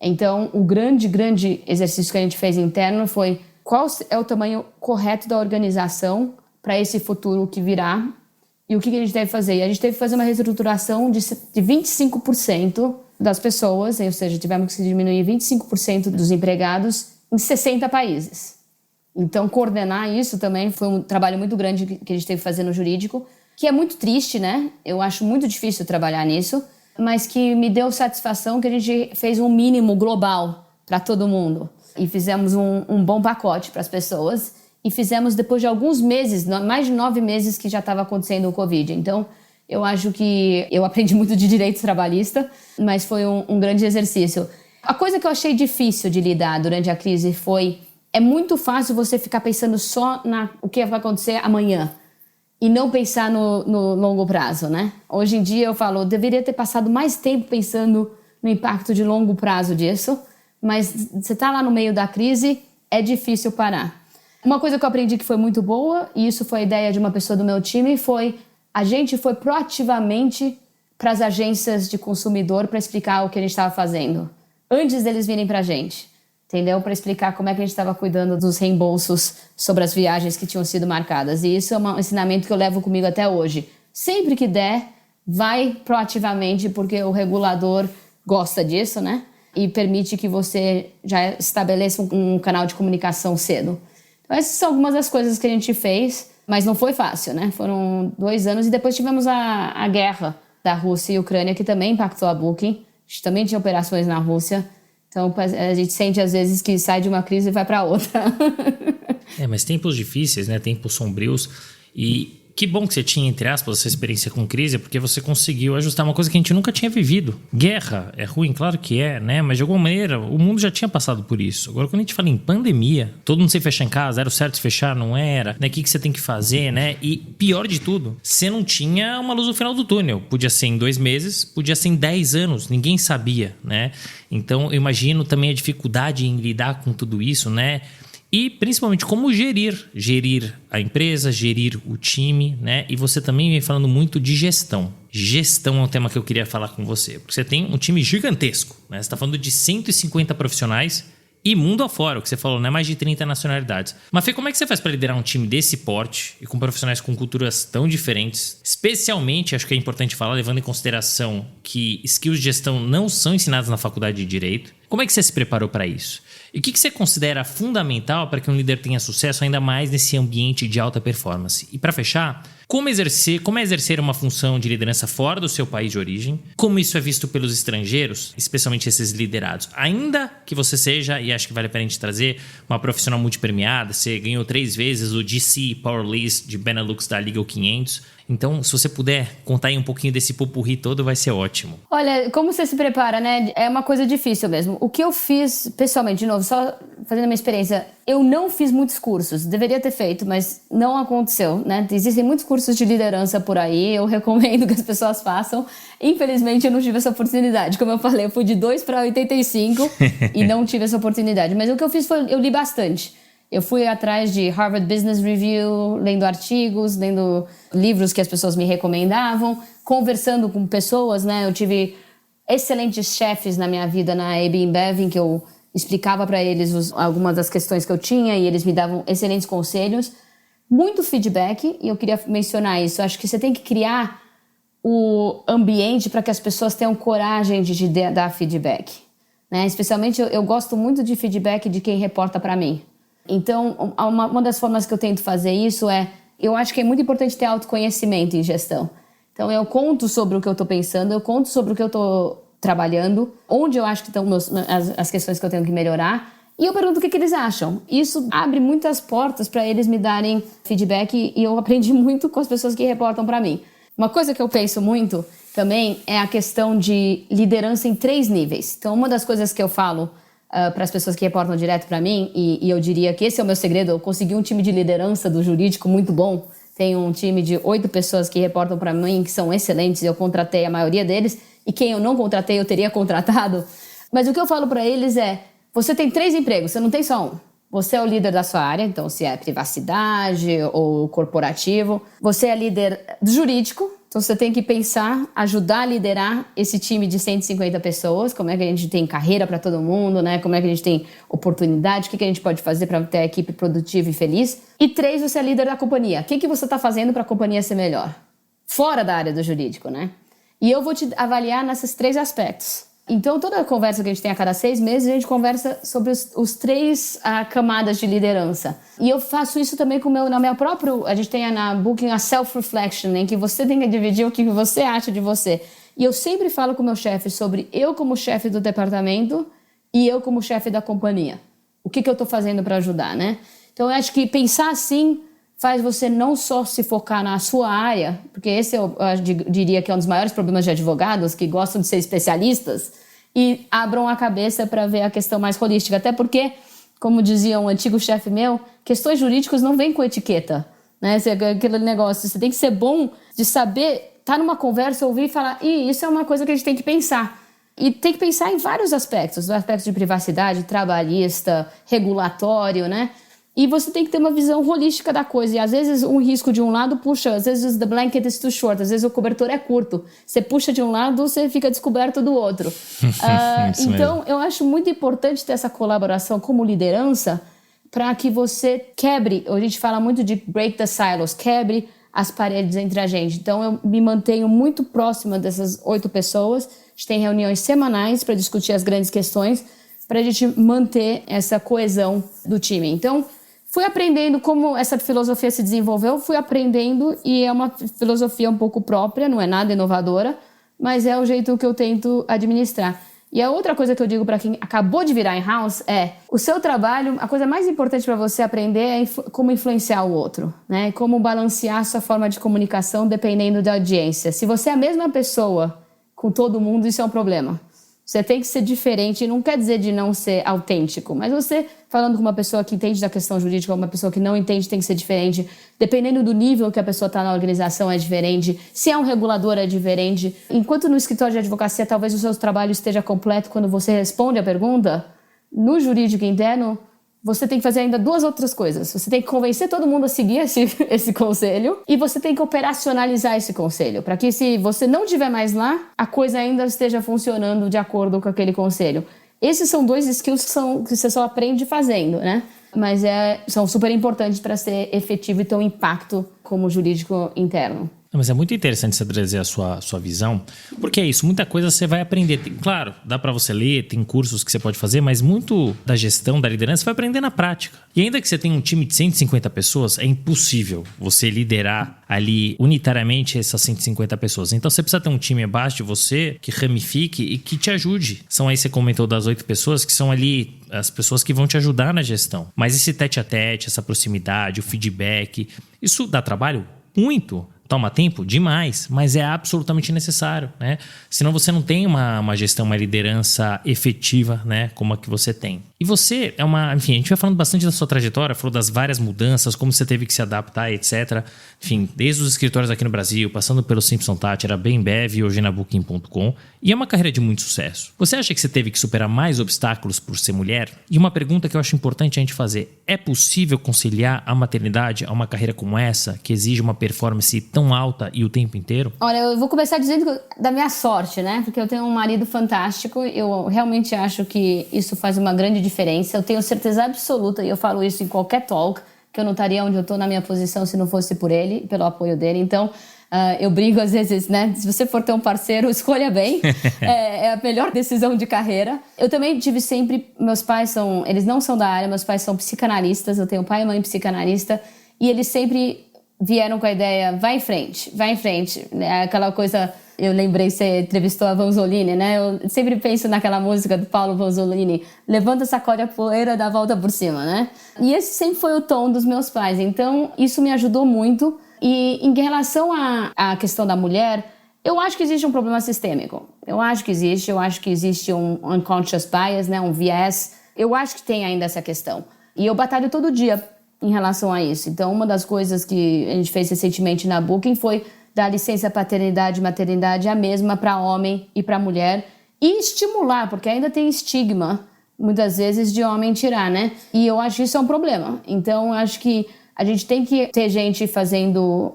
Então, o grande exercício que a gente fez interno foi: qual é o tamanho correto da organização para esse futuro que virá e o que a gente deve fazer. E a gente teve que fazer uma reestruturação de 25% das pessoas, ou seja, tivemos que diminuir 25% dos empregados em 60 países. Então, coordenar isso também foi um trabalho muito grande que a gente teve que fazer no jurídico, que é muito triste, né? Eu acho muito difícil trabalhar nisso, mas que me deu satisfação que a gente fez um mínimo global para todo mundo. E fizemos um bom pacote para as pessoas. E fizemos depois de alguns meses, mais de 9 meses que já estava acontecendo o Covid. Então, eu acho que eu aprendi muito de direito trabalhista, mas foi um grande exercício. A coisa que eu achei difícil de lidar durante a crise foi: é muito fácil você ficar pensando só o que vai acontecer amanhã e não pensar no longo prazo, né? Hoje em dia eu falo, eu deveria ter passado mais tempo pensando no impacto de longo prazo disso, mas você está lá no meio da crise, é difícil parar. Uma coisa que eu aprendi que foi muito boa, e isso foi a ideia de uma pessoa do meu time, foi: a gente foi proativamente para as agências de consumidor para explicar o que a gente estava fazendo, antes deles virem para a gente, entendeu? Para explicar como é que a gente estava cuidando dos reembolsos sobre as viagens que tinham sido marcadas. E isso é um ensinamento que eu levo comigo até hoje. Sempre que der, vai proativamente, porque o regulador gosta disso, né? E permite que você já estabeleça um canal de comunicação cedo. Então, essas são algumas das coisas que a gente fez, mas não foi fácil, né? Foram 2 anos e depois tivemos a guerra da Rússia e Ucrânia, que também impactou a Booking. A gente também tinha operações na Rússia. Então, a gente sente às vezes que sai de uma crise e vai para outra. Mas tempos difíceis, né? Tempos sombrios. E que bom que você tinha, entre aspas, essa experiência com crise, porque você conseguiu ajustar uma coisa que a gente nunca tinha vivido. Guerra é ruim, claro que é, né? Mas de alguma maneira o mundo já tinha passado por isso. Agora, quando a gente fala em pandemia, todo mundo se fecha em casa, era o certo se fechar, não era, né? O que você tem que fazer, né? E pior de tudo, você não tinha uma luz no final do túnel. Podia ser em 2 meses, podia ser em 10 anos, ninguém sabia, né? Então, eu imagino também a dificuldade em lidar com tudo isso, né? e principalmente como gerir a empresa, gerir o time, né? E você também vem falando muito de gestão. Gestão é um tema que eu queria falar com você, porque você tem um time gigantesco, né? Você está falando de 150 profissionais e mundo afora, o que você falou, né? Mais de 30 nacionalidades. Mas Fê, como é que você faz para liderar um time desse porte e com profissionais com culturas tão diferentes? Especialmente, acho que é importante falar, levando em consideração que skills de gestão não são ensinados na faculdade de Direito. Como é que você se preparou para isso? E o que você considera fundamental para que um líder tenha sucesso ainda mais nesse ambiente de alta performance? E para fechar, como é exercer uma função de liderança fora do seu país de origem? Como isso é visto pelos estrangeiros, especialmente esses liderados? Ainda que você seja, e acho que vale a pena a gente trazer, uma profissional multipremiada, você ganhou 3 vezes o GC Power List de Benelux da Legal 500. Então, se você puder contar aí um pouquinho desse popurrí todo, vai ser ótimo. Olha, como você se prepara, né? É uma coisa difícil mesmo. O que eu fiz, pessoalmente, de novo, só fazendo a minha experiência, eu não fiz muitos cursos. Deveria ter feito, mas não aconteceu, né? Existem muitos cursos de liderança por aí, eu recomendo que as pessoas façam. Infelizmente, eu não tive essa oportunidade. Como eu falei, eu fui de 2 para 85 e não tive essa oportunidade. Mas o que eu fiz foi, eu li bastante. Eu fui atrás de Harvard Business Review, lendo artigos, lendo livros que as pessoas me recomendavam, conversando com pessoas, né? Eu tive excelentes chefes na minha vida na AB InBev, em que eu explicava para eles algumas das questões que eu tinha e eles me davam excelentes conselhos. Muito feedback, e eu queria mencionar isso. Eu acho que você tem que criar o ambiente para que as pessoas tenham coragem de dar feedback, né? Especialmente, eu gosto muito de feedback de quem reporta para mim. Então, uma das formas que eu tento fazer isso é... Eu acho que é muito importante ter autoconhecimento em gestão. Então, eu conto sobre o que eu estou pensando, eu conto sobre o que eu estou trabalhando, onde eu acho que estão as questões que eu tenho que melhorar, e eu pergunto o que eles acham. Isso abre muitas portas para eles me darem feedback, e eu aprendi muito com as pessoas que reportam para mim. Uma coisa que eu penso muito também é a questão de liderança em 3 níveis. Então, uma das coisas que eu falo para as pessoas que reportam direto para mim, e eu diria que esse é o meu segredo, eu consegui um time de liderança do jurídico muito bom, tenho um time de 8 pessoas que reportam para mim, que são excelentes, eu contratei a maioria deles, e quem eu não contratei eu teria contratado, mas o que eu falo para eles é, você tem 3 empregos, você não tem só um. Você é o líder da sua área, então se é privacidade ou corporativo, você é líder do jurídico, então você tem que pensar, ajudar a liderar esse time de 150 pessoas, como é que a gente tem carreira para todo mundo, né? Como é que a gente tem oportunidade, o que a gente pode fazer para ter a equipe produtiva e feliz. E 3, você é líder da companhia. O que você está fazendo para a companhia ser melhor? Fora da área do jurídico, né? E eu vou te avaliar nesses 3 aspectos. Então, toda a conversa que a gente tem a cada 6 meses, a gente conversa sobre os 3 camadas de liderança. E eu faço isso também na minha própria... A gente tem na Booking a self-reflection, em que você tem que dividir o que você acha de você. E eu sempre falo com o meu chefe sobre eu como chefe do departamento e eu como chefe da companhia. O que eu estou fazendo para ajudar, né? Então, eu acho que pensar assim faz você não só se focar na sua área, porque esse eu diria que é um dos maiores problemas de advogados, que gostam de ser especialistas, e abram a cabeça para ver a questão mais holística. Até porque, como dizia um antigo chefe meu, questões jurídicas não vêm com etiqueta, né? Aquele negócio, você tem que ser bom de saber, estar numa conversa, ouvir e falar, isso é uma coisa que a gente tem que pensar. E tem que pensar em vários aspectos, aspectos de privacidade, trabalhista, regulatório, né? E você tem que ter uma visão holística da coisa. E às vezes um risco de um lado puxa, às vezes the blanket is too short, às vezes o cobertor é curto. Você puxa de um lado, você fica descoberto do outro. Então, eu acho muito importante ter essa colaboração como liderança para que você quebre, a gente fala muito de break the silos, quebre as paredes entre a gente. Então, eu me mantenho muito próxima dessas 8 pessoas. A gente tem reuniões semanais para discutir as grandes questões, para a gente manter essa coesão do time. Então, fui aprendendo como essa filosofia se desenvolveu, fui aprendendo e é uma filosofia um pouco própria, não é nada inovadora, mas é o jeito que eu tento administrar. E a outra coisa que eu digo para quem acabou de virar in-house é, o seu trabalho, a coisa mais importante para você aprender é como influenciar o outro, né? Como balancear a sua forma de comunicação dependendo da audiência. Se você é a mesma pessoa com todo mundo, isso é um problema. Você tem que ser diferente, não quer dizer de não ser autêntico, mas você, falando com uma pessoa que entende da questão jurídica, uma pessoa que não entende, tem que ser diferente. Dependendo do nível que a pessoa está na organização, é diferente. Se é um regulador, é diferente. Enquanto no escritório de advocacia, talvez o seu trabalho esteja completo quando você responde a pergunta, no jurídico interno, você tem que fazer ainda 2 outras coisas. Você tem que convencer todo mundo a seguir esse conselho e você tem que operacionalizar esse conselho, para que se você não estiver mais lá, a coisa ainda esteja funcionando de acordo com aquele conselho. Esses são 2 skills que você só aprende fazendo, né? Mas são super importantes para ser efetivo e ter um impacto como jurídico interno. Mas é muito interessante você trazer a sua visão, porque é isso, muita coisa você vai aprender. Claro, dá para você ler, tem cursos que você pode fazer, mas muito da gestão, da liderança, você vai aprender na prática. E ainda que você tenha um time de 150 pessoas, é impossível você liderar ali unitariamente essas 150 pessoas. Então você precisa ter um time abaixo de você que ramifique e que te ajude. São aí, você comentou das 8 pessoas, que são ali as pessoas que vão te ajudar na gestão. Mas esse tete a tete, essa proximidade, o feedback, isso dá trabalho? Muito. Toma tempo? Demais, mas é absolutamente necessário, né? Senão você não tem uma gestão, uma liderança efetiva, né? Como a que você tem. E você enfim, a gente vai falando bastante da sua trajetória, falou das várias mudanças, como você teve que se adaptar, etc. Enfim, desde os escritórios aqui no Brasil, passando pelo Simpson Tátira, era bem Bev e hoje na Booking.com. E é uma carreira de muito sucesso. Você acha que você teve que superar mais obstáculos por ser mulher? E uma pergunta que eu acho importante a gente fazer: é possível conciliar a maternidade a uma carreira como essa, que exige uma performance tão alta e o tempo inteiro? Olha, eu vou começar dizendo da minha sorte, né? Porque eu tenho um marido fantástico, eu realmente acho que isso faz uma grande diferença. Eu tenho certeza absoluta, e eu falo isso em qualquer talk, que eu não estaria onde eu estou na minha posição se não fosse por ele, pelo apoio dele. Então, eu brigo às vezes, né? Se você for ter um parceiro, escolha bem. É a melhor decisão de carreira. Eu também tive sempre... Meus pais eles não são da área, meus pais são psicanalistas. Eu tenho pai e mãe psicanalista. E eles sempre vieram com a ideia, vai em frente. Aquela coisa... Eu lembrei, você entrevistou a Vanzolini, né? Eu sempre penso naquela música do Paulo Vanzolini, levanta, sacode a poeira, dá a volta por cima, né? E esse sempre foi o tom dos meus pais. Então, isso me ajudou muito. E em relação à questão da mulher, eu acho que existe um problema sistêmico. Eu acho que existe um unconscious bias, né? Um viés. Eu acho que tem ainda essa questão. E eu batalho todo dia em relação a isso. Então, uma das coisas que a gente fez recentemente na Booking foi dar licença paternidade e maternidade a mesma para homem e para mulher e estimular, porque ainda tem estigma, muitas vezes, de homem tirar, né? E eu acho que isso é um problema. Então, eu acho que a gente tem que ter gente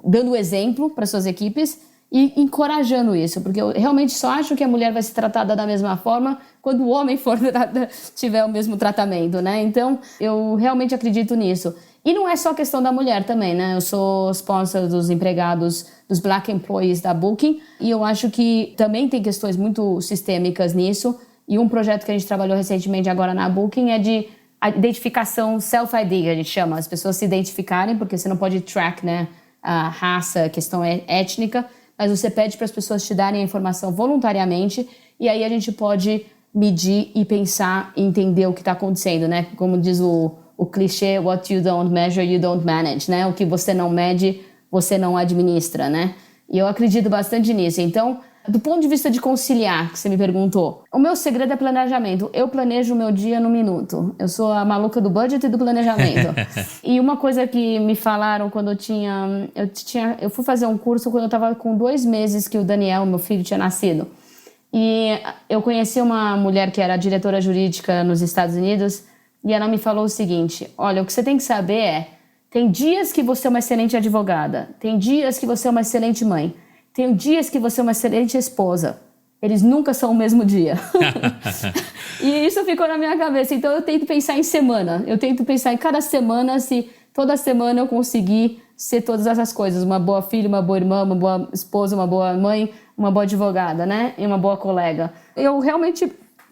dando exemplo para suas equipes e encorajando isso, porque eu realmente só acho que a mulher vai ser tratada da mesma forma quando o homem tiver o mesmo tratamento, né? Então, eu realmente acredito nisso. E não é só questão da mulher também, né? Eu sou sponsor dos empregados, dos Black Employees da Booking, e eu acho que também tem questões muito sistêmicas nisso. E um projeto que a gente trabalhou recentemente agora na Booking é de identificação self-ID, que a gente chama, as pessoas se identificarem, porque você não pode track, né, a raça, a questão étnica, mas você pede para as pessoas te darem a informação voluntariamente, e aí a gente pode medir e pensar e entender o que está acontecendo, né? Como diz o clichê, what you don't measure, you don't manage, né? O que você não mede, você não administra, né? E eu acredito bastante nisso. Então, do ponto de vista de conciliar, que você me perguntou, o meu segredo é planejamento. Eu planejo o meu dia no minuto. Eu sou a maluca do budget e do planejamento. E uma coisa que me falaram quando eu fui fazer um curso quando eu estava com 2 meses que o Daniel, meu filho, tinha nascido. E eu conheci uma mulher que era diretora jurídica nos Estados Unidos e ela me falou o seguinte: olha, o que você tem que saber tem dias que você é uma excelente advogada, tem dias que você é uma excelente mãe, tem dias que você é uma excelente esposa. Eles nunca são o mesmo dia. E isso ficou na minha cabeça. Então eu tento pensar em semana. Eu tento pensar em cada semana, se toda semana eu conseguir ser todas essas coisas. Uma boa filha, uma boa irmã, uma boa esposa, uma boa mãe, uma boa advogada, né? E uma boa colega. Eu realmente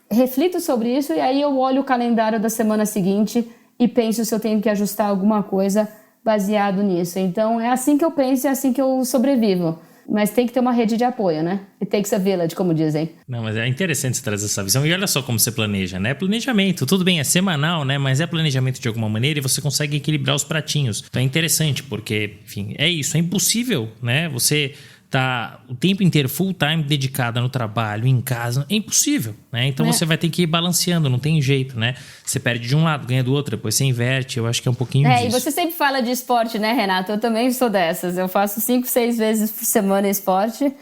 reflito sobre isso e aí eu olho o calendário da semana seguinte e penso se eu tenho que ajustar alguma coisa baseado nisso. Então é assim que eu penso, é assim que eu sobrevivo. Mas tem que ter uma rede de apoio, né? It takes a village, como dizem. Não, mas é interessante você trazer essa visão. E olha só como você planeja, né? Planejamento, tudo bem, é semanal, né? Mas é planejamento de alguma maneira e você consegue equilibrar os pratinhos. Então é interessante porque, enfim, é isso. É impossível, né? Você tá o tempo inteiro full time dedicada no trabalho, em casa, é impossível, né? Então você vai ter que ir balanceando, não tem jeito, né? Você perde de um lado, ganha do outro, depois você inverte, eu acho que é um pouquinho disso. E você sempre fala de esporte, né, Renato? Eu também sou dessas, eu faço 5, 6 vezes por semana esporte,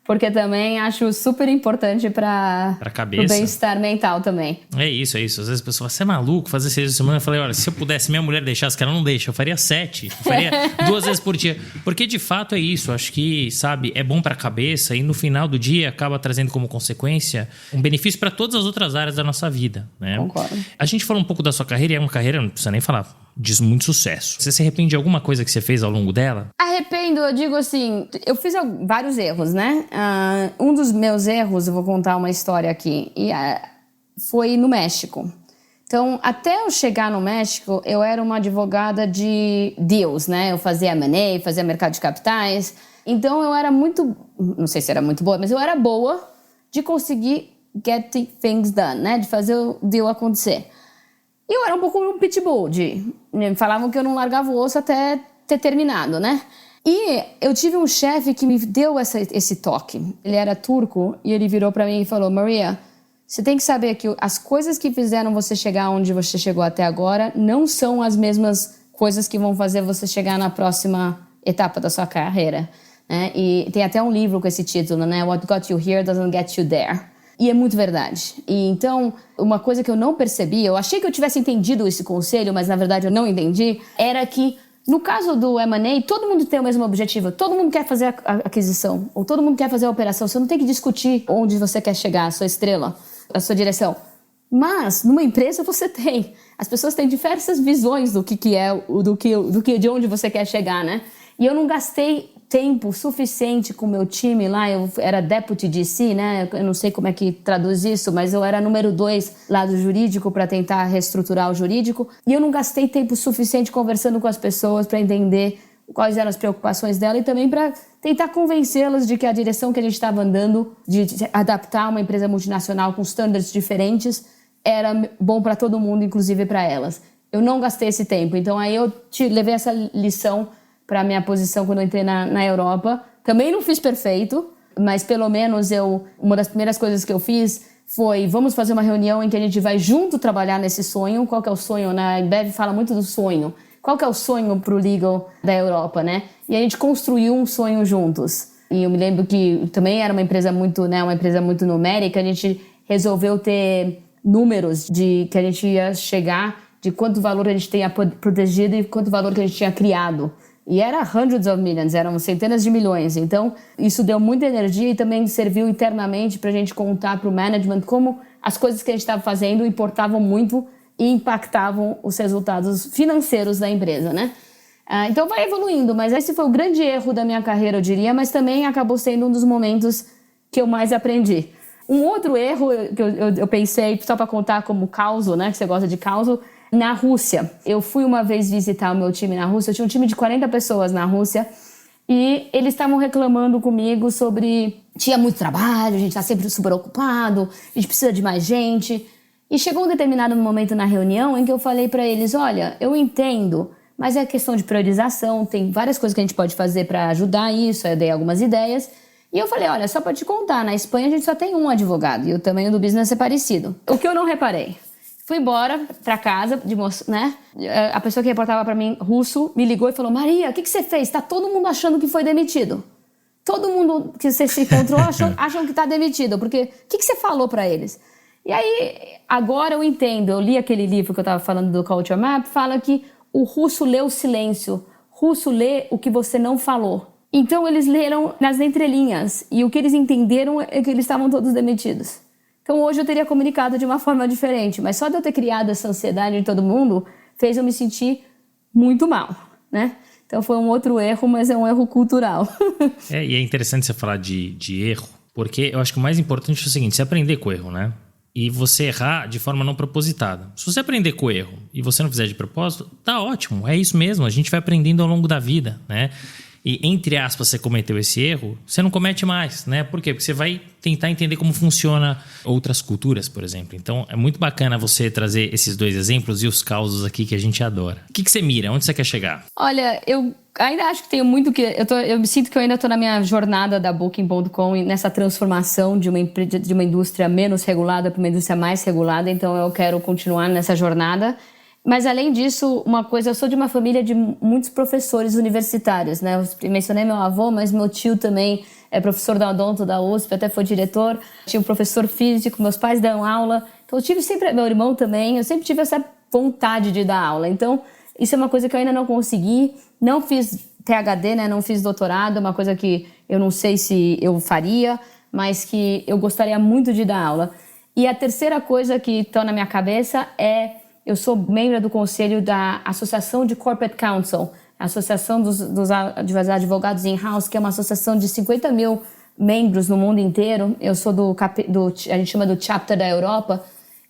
porque também acho super importante para o bem-estar mental também. É isso. Às vezes a pessoa fala, você é maluco fazer 6 vezes por semana? Eu falei, olha, se eu pudesse, minha mulher deixasse, que ela não deixa, eu faria 7. Eu faria 2 vezes por dia. Porque de fato é isso. Acho que, sabe, é bom para a cabeça e no final do dia acaba trazendo como consequência um benefício para todas as outras áreas da nossa vida, né? Concordo. A gente falou um pouco da sua carreira e é uma carreira, não precisa nem falar, de muito sucesso. Você se arrepende de alguma coisa que você fez ao longo dela? Arrependo, eu digo assim, eu fiz vários erros, né? Um dos meus erros, eu vou contar uma história aqui, foi no México. Então, até eu chegar no México, eu era uma advogada de deals, né? Eu fazia M&A, fazia mercado de capitais. Então, eu era muito, não sei se era muito boa, mas eu era boa de conseguir get things done, né? De fazer o deal acontecer. E eu era um pouco um pitbull, falavam que eu não largava o osso até ter terminado, né? E eu tive um chefe que me deu esse toque. Ele era turco e ele virou pra mim e falou, Maria, você tem que saber que as coisas que fizeram você chegar onde você chegou até agora não são as mesmas coisas que vão fazer você chegar na próxima etapa da sua carreira, né? E tem até um livro com esse título, né? What got you here doesn't get you there. E é muito verdade. E então, uma coisa que eu não percebi, eu achei que eu tivesse entendido esse conselho, mas na verdade eu não entendi, era que no caso do M&A, todo mundo tem o mesmo objetivo, todo mundo quer fazer a aquisição, ou todo mundo quer fazer a operação, você não tem que discutir onde você quer chegar, a sua estrela, a sua direção. Mas, numa empresa você tem. As pessoas têm diversas visões do que é, de onde você quer chegar, né? E eu não gastei tempo suficiente com o meu time lá, eu era deputy DC, né? Eu não sei como é que traduz isso, mas eu era número 2 lá do jurídico para tentar reestruturar o jurídico. E eu não gastei tempo suficiente conversando com as pessoas para entender quais eram as preocupações dela e também para tentar convencê-las de que a direção que a gente estava andando, de adaptar uma empresa multinacional com standards diferentes, era bom para todo mundo, inclusive para elas. Eu não gastei esse tempo, então aí eu levei essa lição para a minha posição quando eu entrei na Europa. Também não fiz perfeito, mas pelo menos uma das primeiras coisas que eu fiz foi, vamos fazer uma reunião em que a gente vai junto trabalhar nesse sonho. Qual que é o sonho? A Embev fala muito do sonho. Qual que é o sonho para o legal da Europa, né? E a gente construiu um sonho juntos. E eu me lembro que também era uma empresa muito, né, uma empresa muito numérica. A gente resolveu ter números de que a gente ia chegar, de quanto valor a gente tinha protegido e quanto valor que a gente tinha criado. E era hundreds of millions, eram centenas de milhões. Então, isso deu muita energia e também serviu internamente para a gente contar para o management como as coisas que a gente estava fazendo importavam muito e impactavam os resultados financeiros da empresa, né? Então, vai evoluindo, mas esse foi o grande erro da minha carreira, eu diria, mas também acabou sendo um dos momentos que eu mais aprendi. Um outro erro que eu pensei, só para contar como causo, né, que você gosta de causo, na Rússia. Eu fui uma vez visitar o meu time na Rússia, eu tinha um time de 40 pessoas na Rússia, e eles estavam reclamando comigo sobre... Tinha muito trabalho, a gente está sempre super ocupado, a gente precisa de mais gente. E chegou um determinado momento na reunião em que eu falei para eles, olha, eu entendo, mas é questão de priorização, tem várias coisas que a gente pode fazer para ajudar isso, eu dei algumas ideias. E eu falei, olha, só para te contar, na Espanha a gente só tem um advogado, e o tamanho do business é parecido. O que eu não reparei? Fui embora pra casa, né? A pessoa que reportava pra mim, russo, me ligou e falou, Maria, o que você fez? Tá todo mundo achando que foi demitido. Todo mundo que você se encontrou acham que tá demitido, porque o que você falou pra eles? E aí, agora eu entendo, eu li aquele livro que eu tava falando do Culture Map, fala que o russo lê o silêncio, russo lê o que você não falou. Então eles leram nas entrelinhas, e o que eles entenderam é que eles estavam todos demitidos. Então hoje eu teria comunicado de uma forma diferente, mas só de eu ter criado essa ansiedade em todo mundo fez eu me sentir muito mal, né? Então foi um outro erro, mas é um erro cultural. E é interessante você falar de erro, porque eu acho que o mais importante é o seguinte, você aprender com o erro, né? E você errar de forma não propositada. Se você aprender com o erro e você não fizer de propósito, tá ótimo, é isso mesmo, a gente vai aprendendo ao longo da vida, né? E, entre aspas, você cometeu esse erro, você não comete mais, né? Por quê? Porque você vai tentar entender como funciona outras culturas, por exemplo. Então, é muito bacana você trazer esses 2 exemplos e os causos aqui que a gente adora. O que você mira? Onde você quer chegar? Olha, eu ainda acho que tenho muito que... Eu me sinto que eu ainda estou na minha jornada da Booking.com e nessa transformação de uma indústria menos regulada para uma indústria mais regulada. Então, eu quero continuar nessa jornada. Mas além disso, uma coisa, eu sou de uma família de muitos professores universitários, né? Eu mencionei meu avô, mas meu tio também é professor da Odonto, da USP, até foi diretor. Tinha um professor físico, meus pais dão aula. Então eu tive sempre, meu irmão também, eu sempre tive essa vontade de dar aula. Então isso é uma coisa que eu ainda não consegui. Não fiz PhD, né? Não fiz doutorado, é uma coisa que eu não sei se eu faria, mas que eu gostaria muito de dar aula. E a terceira coisa que está na minha cabeça é... Eu sou membro do conselho da Associação de Corporate Counsel, a Associação dos Advogados In-House, que é uma associação de 50 mil membros no mundo inteiro. Eu sou a gente chama do Chapter da Europa,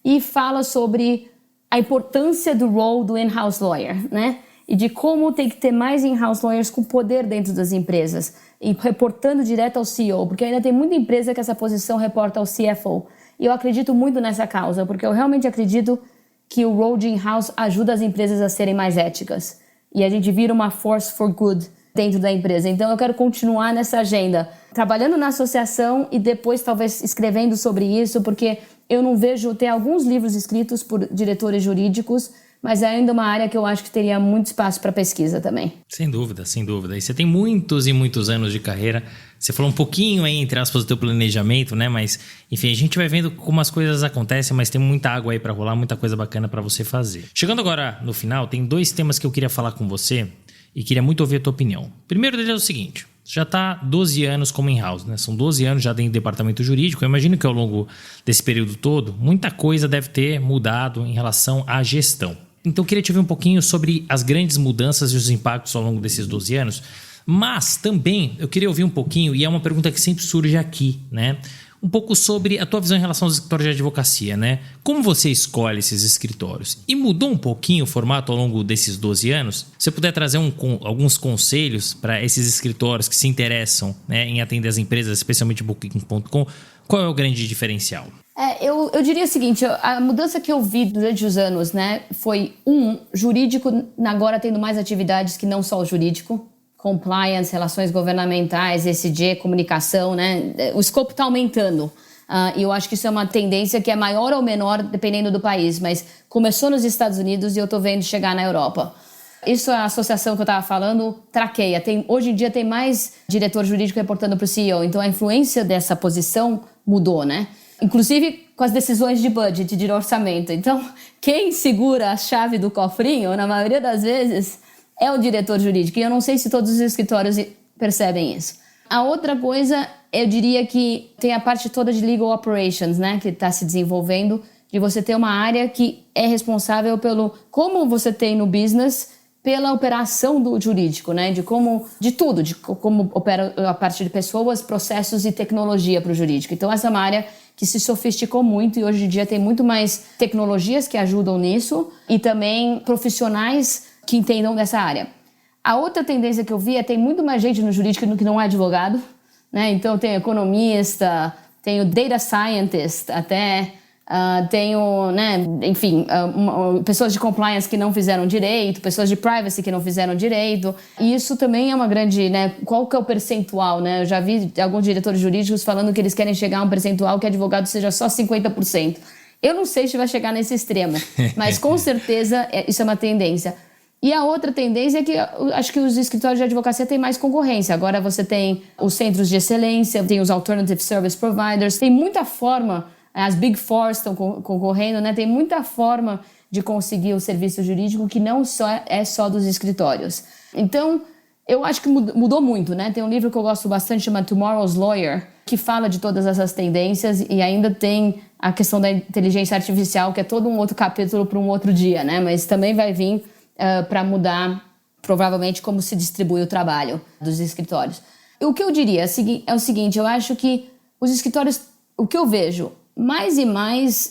e fala sobre a importância do role do in-house lawyer, né? E de como tem que ter mais in-house lawyers com poder dentro das empresas, e reportando direto ao CEO, porque ainda tem muita empresa que essa posição reporta ao CFO. E eu acredito muito nessa causa, porque eu realmente acredito que o role de in-house ajuda as empresas a serem mais éticas. E a gente vira uma force for good dentro da empresa. Então eu quero continuar nessa agenda, trabalhando na associação e depois talvez escrevendo sobre isso, porque eu não vejo... Tem alguns livros escritos por diretores jurídicos, mas é ainda uma área que eu acho que teria muito espaço para pesquisa também. Sem dúvida, sem dúvida. E você tem muitos e muitos anos de carreira. Você falou um pouquinho aí, entre aspas, do teu planejamento, né? Mas, enfim, a gente vai vendo como as coisas acontecem, mas tem muita água aí para rolar, muita coisa bacana para você fazer. Chegando agora no final, tem 2 temas que eu queria falar com você e queria muito ouvir a tua opinião. O primeiro deles é o seguinte: já está 12 anos como in-house, né? São 12 anos já dentro do departamento jurídico. Eu imagino que ao longo desse período todo, muita coisa deve ter mudado em relação à gestão. Então eu queria te ouvir um pouquinho sobre as grandes mudanças e os impactos ao longo desses 12 anos, mas também eu queria ouvir um pouquinho, e é uma pergunta que sempre surge aqui, né? Um pouco sobre a tua visão em relação aos escritórios de advocacia, né? Como você escolhe esses escritórios? E mudou um pouquinho o formato ao longo desses 12 anos? Se você puder trazer alguns conselhos para esses escritórios que se interessam, né, em atender as empresas, especialmente Booking.com, qual é o grande diferencial? Eu diria o seguinte: a mudança que eu vi durante os anos, né, foi jurídico agora tendo mais atividades que não só o jurídico. Compliance, relações governamentais, ESG, comunicação, né? O escopo está aumentando. E eu acho que isso é uma tendência que é maior ou menor dependendo do país, mas começou nos Estados Unidos e eu estou vendo chegar na Europa. Isso a associação que eu estava falando traqueia. Hoje em dia tem mais diretor jurídico reportando para o CEO, então a influência dessa posição mudou, né? Inclusive com as decisões de budget, de orçamento. Então, quem segura a chave do cofrinho, na maioria das vezes, é o diretor jurídico. E eu não sei se todos os escritórios percebem isso. A outra coisa, eu diria que tem a parte toda de legal operations, né, que está se desenvolvendo, de você ter uma área que é responsável pelo como você tem no business, pela operação do jurídico, né, de como opera a parte de pessoas, processos e tecnologia para o jurídico. Então essa é uma área que se sofisticou muito e hoje em dia tem muito mais tecnologias que ajudam nisso e também profissionais que entendam dessa área. A outra tendência que eu vi tem muito mais gente no jurídico que não é advogado, né? Então tem economista, tem o data scientist, até tenho, né, enfim, pessoas de compliance que não fizeram direito, pessoas de privacy que não fizeram direito. E isso também é uma grande, né, qual que é o percentual, né? Eu já vi alguns diretores jurídicos falando que eles querem chegar a um percentual que advogado seja só 50%. Eu não sei se vai chegar nesse extremo, mas com certeza isso é uma tendência. E a outra tendência é que acho que os escritórios de advocacia têm mais concorrência. Agora você tem os centros de excelência, tem os alternative service providers, tem muita forma, as Big Four estão concorrendo, né? Tem muita forma de conseguir o serviço jurídico que não é só dos escritórios. Então, eu acho que mudou muito, né? Tem um livro que eu gosto bastante, chama Tomorrow's Lawyer, que fala de todas essas tendências e ainda tem a questão da inteligência artificial, que é todo um outro capítulo para um outro dia, né? Mas também vai vir para mudar, provavelmente, como se distribui o trabalho dos escritórios. O que eu diria é o seguinte: eu acho que os escritórios, o que eu vejo, mais e mais,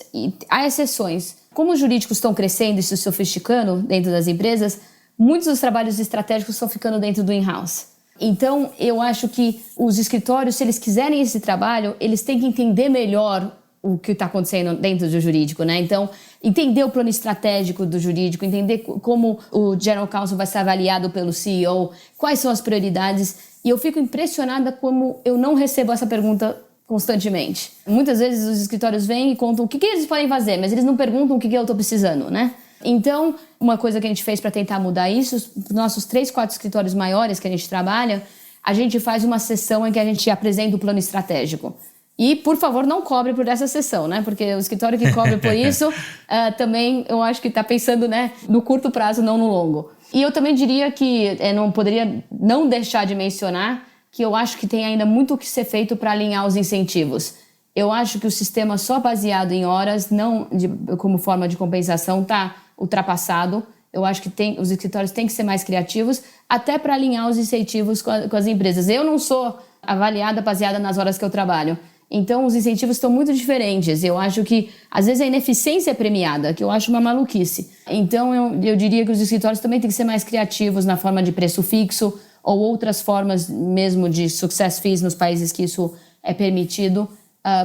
há exceções. Como os jurídicos estão crescendo e se sofisticando dentro das empresas, muitos dos trabalhos estratégicos estão ficando dentro do in-house. Então, eu acho que os escritórios, se eles quiserem esse trabalho, eles têm que entender melhor o que está acontecendo dentro do jurídico, né? Então, entender o plano estratégico do jurídico, entender como o General Counsel vai ser avaliado pelo CEO, quais são as prioridades. E eu fico impressionada como eu não recebo essa pergunta constantemente. Muitas vezes os escritórios vêm e contam o que eles podem fazer, mas eles não perguntam o que eu estou precisando, né? Então, uma coisa que a gente fez para tentar mudar isso, os nossos 3, 4 escritórios maiores que a gente trabalha, a gente faz uma sessão em que a gente apresenta o plano estratégico. E, por favor, não cobre por essa sessão, né? Porque o escritório que cobre por isso também, eu acho que está pensando, né, no curto prazo, não no longo. E eu também diria que não poderia não deixar de mencionar que eu acho que tem ainda muito o que ser feito para alinhar os incentivos. Eu acho que o sistema só baseado em horas, como forma de compensação, está ultrapassado. Eu acho que os escritórios têm que ser mais criativos, até para alinhar os incentivos com as empresas. Eu não sou avaliada baseada nas horas que eu trabalho. Então, os incentivos estão muito diferentes. Eu acho que, às vezes, a ineficiência é premiada, que eu acho uma maluquice. Então, eu diria que os escritórios também têm que ser mais criativos na forma de preço fixo ou outras formas mesmo de success fees nos países que isso é permitido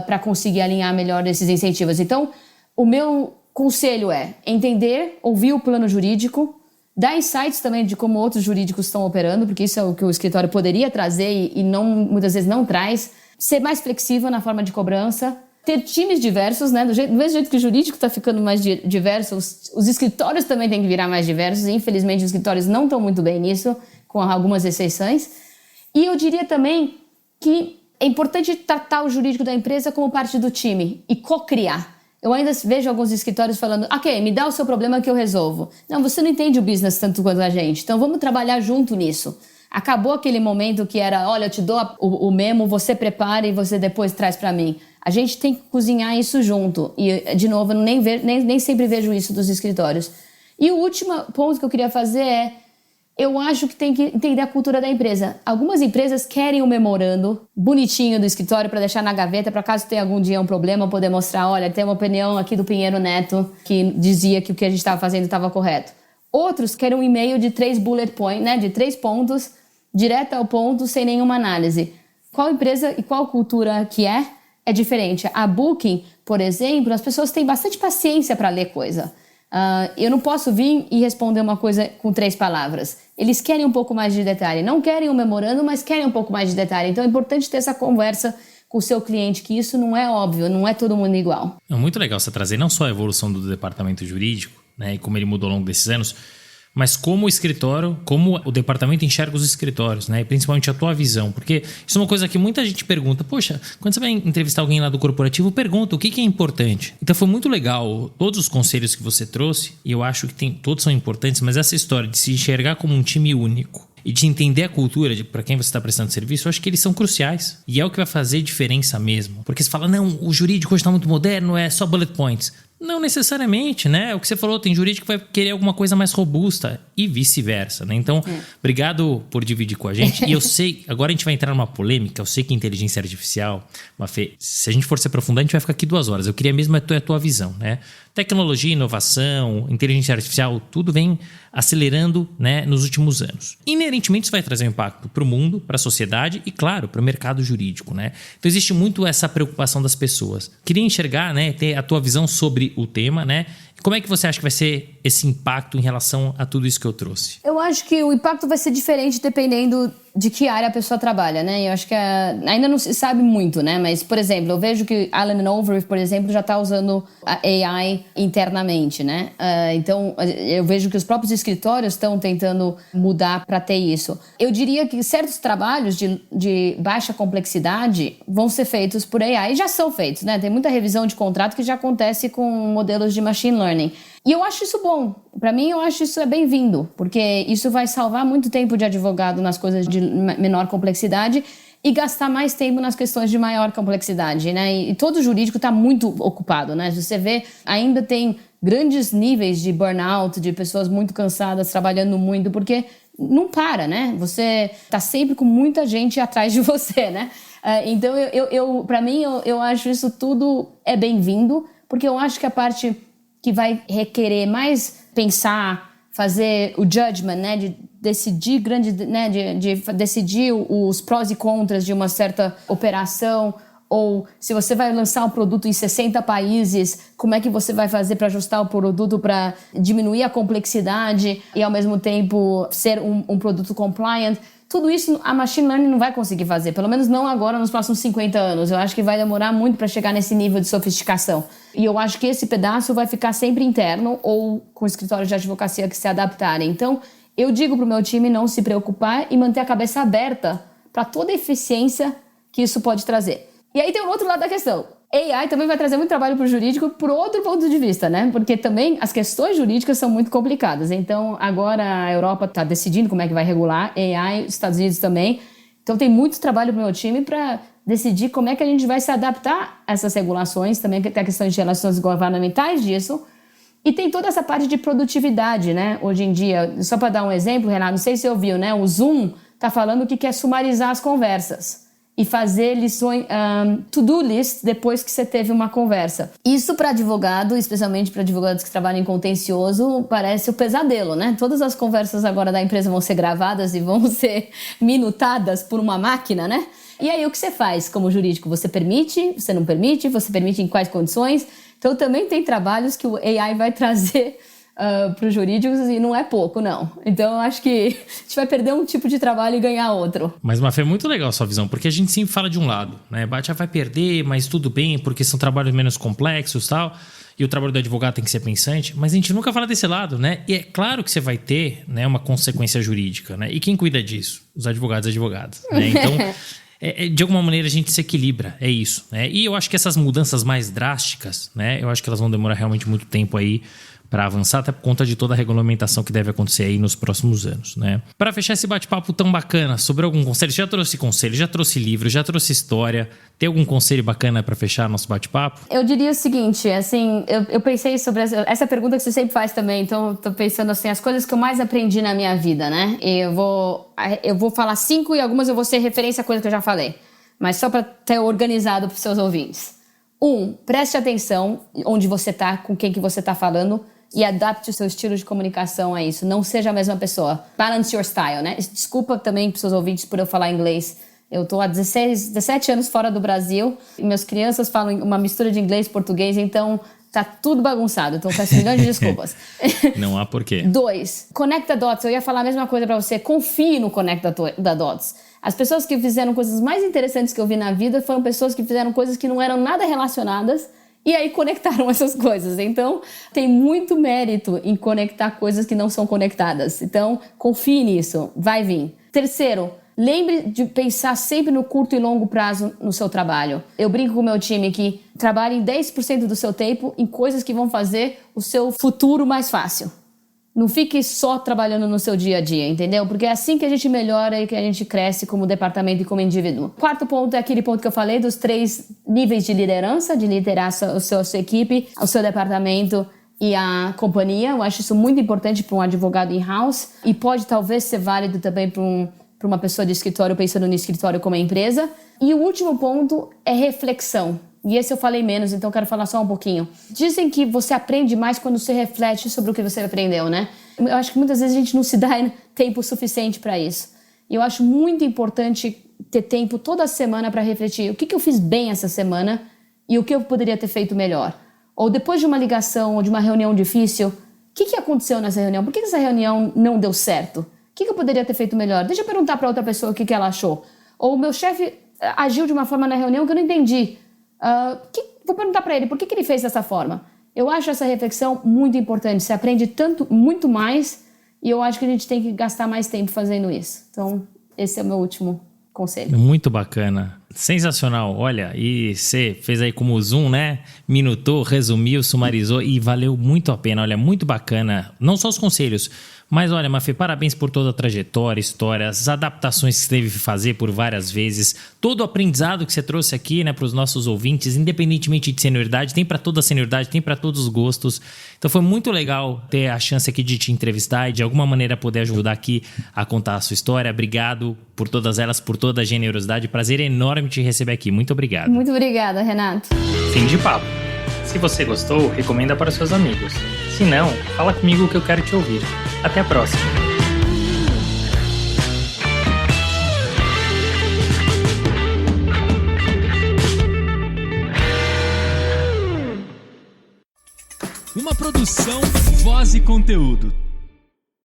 para conseguir alinhar melhor esses incentivos. Então, o meu conselho é entender, ouvir o plano jurídico, dar insights também de como outros jurídicos estão operando, porque isso é o que o escritório poderia trazer e muitas vezes não traz. Ser mais flexível na forma de cobrança, ter times diversos, né? Do mesmo jeito que o jurídico está ficando mais diverso, os escritórios também têm que virar mais diversos. E, infelizmente, os escritórios não estão muito bem nisso, com algumas exceções. E eu diria também que é importante tratar o jurídico da empresa como parte do time e co-criar. Eu ainda vejo alguns escritórios falando, ok, me dá o seu problema que eu resolvo. Não, você não entende o business tanto quanto a gente, então vamos trabalhar junto nisso. Acabou aquele momento que era, olha, eu te dou o memo, você prepara e você depois traz para mim. A gente tem que cozinhar isso junto. E, de novo, eu nem sempre vejo isso dos escritórios. E o último ponto que eu queria fazer é, eu acho que tem que entender a cultura da empresa. Algumas empresas querem um memorando bonitinho do escritório para deixar na gaveta, para caso tenha algum dia um problema, poder mostrar, olha, tem uma opinião aqui do Pinheiro Neto que dizia que o que a gente estava fazendo estava correto. Outros querem um e-mail de 3 bullet points, né, de 3 pontos, direto ao ponto, sem nenhuma análise. Qual empresa e qual cultura que é diferente. A Booking, por exemplo, as pessoas têm bastante paciência para ler coisa. Eu não posso vir e responder uma coisa com 3 palavras. Eles querem um pouco mais de detalhe. Não querem um memorando, mas querem um pouco mais de detalhe. Então é importante ter essa conversa com o seu cliente, que isso não é óbvio, não é todo mundo igual. É muito legal você trazer não só a evolução do departamento jurídico, né, e como ele mudou ao longo desses anos, mas como o escritório, como o departamento enxerga os escritórios, né? E principalmente a tua visão. Porque isso é uma coisa que muita gente pergunta. Poxa, quando você vai entrevistar alguém lá do corporativo, pergunta o que é importante. Então foi muito legal todos os conselhos que você trouxe. E eu acho que todos são importantes, mas essa história de se enxergar como um time único e de entender a cultura para quem você está prestando serviço, eu acho que eles são cruciais. E é o que vai fazer diferença mesmo. Porque você fala, não, o jurídico hoje está muito moderno, é só bullet points. Não necessariamente, né? O que você falou, tem jurídico que vai querer alguma coisa mais robusta e vice-versa, né? Então, obrigado por dividir com a gente. E eu sei, agora a gente vai entrar numa polêmica, eu sei que inteligência artificial, Mafê, se a gente for se aprofundar, a gente vai ficar aqui 2 horas. Eu queria mesmo a tua visão, né? Tecnologia, inovação, inteligência artificial, tudo vem acelerando, né, nos últimos anos. Inerentemente isso vai trazer um impacto para o mundo, para a sociedade e, claro, para o mercado jurídico, né? Então existe muito essa preocupação das pessoas. Queria enxergar, né, ter a tua visão sobre o tema, né? Como é que você acha que vai ser esse impacto em relação a tudo isso que eu trouxe? Eu acho que o impacto vai ser diferente dependendo de que área a pessoa trabalha, né? Eu acho que ainda não se sabe muito, né? Mas, por exemplo, eu vejo que Allen & Overy, por exemplo, já está usando a AI internamente, né? Então, eu vejo que os próprios escritórios estão tentando mudar para ter isso. Eu diria que certos trabalhos de baixa complexidade vão ser feitos por AI e já são feitos, né? Tem muita revisão de contrato que já acontece com modelos de machine learning. E eu acho isso bom. Para mim, eu acho isso bem-vindo, porque isso vai salvar muito tempo de advogado nas coisas de menor complexidade e gastar mais tempo nas questões de maior complexidade, né? E todo jurídico está muito ocupado, né? Se você vê, ainda tem grandes níveis de burnout, de pessoas muito cansadas, trabalhando muito, porque não para, né? Você está sempre com muita gente atrás de você, né? Então, para mim, eu acho isso tudo bem-vindo, porque eu acho que a parte que vai requerer mais pensar, fazer o judgment, né, de decidir de decidir os prós e contras de uma certa operação, ou se você vai lançar um produto em 60 países, como é que você vai fazer para ajustar o produto para diminuir a complexidade e ao mesmo tempo ser um produto compliant. Tudo isso a machine learning não vai conseguir fazer, pelo menos não agora nos próximos 50 anos. Eu acho que vai demorar muito para chegar nesse nível de sofisticação. E eu acho que esse pedaço vai ficar sempre interno ou com escritórios de advocacia que se adaptarem. Então, eu digo para o meu time não se preocupar e manter a cabeça aberta para toda a eficiência que isso pode trazer. E aí tem um outro lado da questão. AI também vai trazer muito trabalho para o jurídico por outro ponto de vista, né? Porque também as questões jurídicas são muito complicadas. Então, agora a Europa está decidindo como é que vai regular AI, os Estados Unidos também. Então, tem muito trabalho para o meu time para decidir como é que a gente vai se adaptar a essas regulações. Também tem a questão de relações governamentais disso. E tem toda essa parte de produtividade, né? Hoje em dia, só para dar um exemplo, Renato, não sei se você ouviu, né? O Zoom está falando que quer sumarizar as conversas e fazer lições, to-do list depois que você teve uma conversa. Isso para advogado, especialmente para advogados que trabalham em contencioso, parece o pesadelo, né? Todas as conversas agora da empresa vão ser gravadas e vão ser minutadas por uma máquina, né? E aí o que você faz como jurídico? Você permite, você não permite, você permite em quais condições? Então também tem trabalhos que o AI vai trazer para os jurídicos e não é pouco, não. Então eu acho que a gente vai perder um tipo de trabalho e ganhar outro. Mas, Mafê, é muito legal a sua visão, porque a gente sempre fala de um lado, né? Bate, vai perder, mas tudo bem, porque são trabalhos menos complexos e tal, e o trabalho do advogado tem que ser pensante, mas a gente nunca fala desse lado, né? E é claro que você vai ter, né, uma consequência jurídica, né? E quem cuida disso? Os advogados, né? Então, de alguma maneira a gente se equilibra, é isso, né? E eu acho que essas mudanças mais drásticas, né? Eu acho que elas vão demorar realmente muito tempo aí para avançar, até por conta de toda a regulamentação que deve acontecer aí nos próximos anos, né? Para fechar esse bate-papo tão bacana, sobre algum conselho? Já trouxe conselho, já trouxe livro, já trouxe história. Tem algum conselho bacana para fechar nosso bate-papo? Eu diria o seguinte, assim, eu pensei sobre essa pergunta que você sempre faz também, então tô pensando assim, as coisas que eu mais aprendi na minha vida, né? E eu vou falar 5 e algumas eu vou ser referência a coisas que eu já falei, mas só para ter organizado para os seus ouvintes. 1, preste atenção onde você tá, com quem que você tá falando, e adapte o seu estilo de comunicação a isso. Não seja a mesma pessoa. Balance your style, né? Desculpa também para os seus ouvintes por eu falar inglês. Eu tô há 17 anos fora do Brasil e minhas crianças falam uma mistura de inglês e português, então tá tudo bagunçado. Então peço milhões de desculpas. Não há porquê. 2, Connect the Dots. Eu ia falar a mesma coisa para você. Confie no Connect the Dots. As pessoas que fizeram coisas mais interessantes que eu vi na vida foram pessoas que fizeram coisas que não eram nada relacionadas e aí conectaram essas coisas. Então, tem muito mérito em conectar coisas que não são conectadas. Então, confie nisso. Vai vir. 3, lembre de pensar sempre no curto e longo prazo no seu trabalho. Eu brinco com o meu time que trabalhe em 10% do seu tempo em coisas que vão fazer o seu futuro mais fácil. Não fique só trabalhando no seu dia a dia, entendeu? Porque é assim que a gente melhora e que a gente cresce como departamento e como indivíduo. 4 ponto é aquele ponto que eu falei dos 3 níveis de liderança, de liderar a sua equipe, o seu departamento e a companhia. Eu acho isso muito importante para um advogado in-house e pode talvez ser válido também para uma pessoa de escritório pensando no escritório como empresa. E o último ponto é reflexão. E esse eu falei menos, então eu quero falar só um pouquinho. Dizem que você aprende mais quando você reflete sobre o que você aprendeu, né? Eu acho que muitas vezes a gente não se dá tempo suficiente para isso. E eu acho muito importante ter tempo toda semana para refletir o que eu fiz bem essa semana e o que eu poderia ter feito melhor. Ou depois de uma ligação ou de uma reunião difícil, o que aconteceu nessa reunião? Por que essa reunião não deu certo? O que eu poderia ter feito melhor? Deixa eu perguntar para outra pessoa o que ela achou. Ou o meu chefe agiu de uma forma na reunião que eu não entendi. Vou perguntar para ele por que ele fez dessa forma. Eu acho essa reflexão muito importante. Você aprende muito mais e eu acho que a gente tem que gastar mais tempo fazendo isso. Então, esse é o meu último conselho. Muito bacana. Sensacional. Olha, e você fez aí como o Zoom, né? Minutou, resumiu, sumarizou e valeu muito a pena. Olha, muito bacana. Não só os conselhos, mas olha, Mafê, parabéns por toda a trajetória, história, as adaptações que você teve que fazer por várias vezes, todo o aprendizado que você trouxe aqui, né, para os nossos ouvintes, independentemente de senioridade, tem para toda a senioridade, tem para todos os gostos. Então foi muito legal ter a chance aqui de te entrevistar e de alguma maneira poder ajudar aqui a contar a sua história. Obrigado por todas elas, por toda a generosidade. Prazer enorme te receber aqui. Muito obrigado. Muito obrigada, Renato. Fim de papo. Se você gostou, recomenda para seus amigos. Se não, fala comigo que eu quero te ouvir. Até a próxima. Uma produção, voz e conteúdo.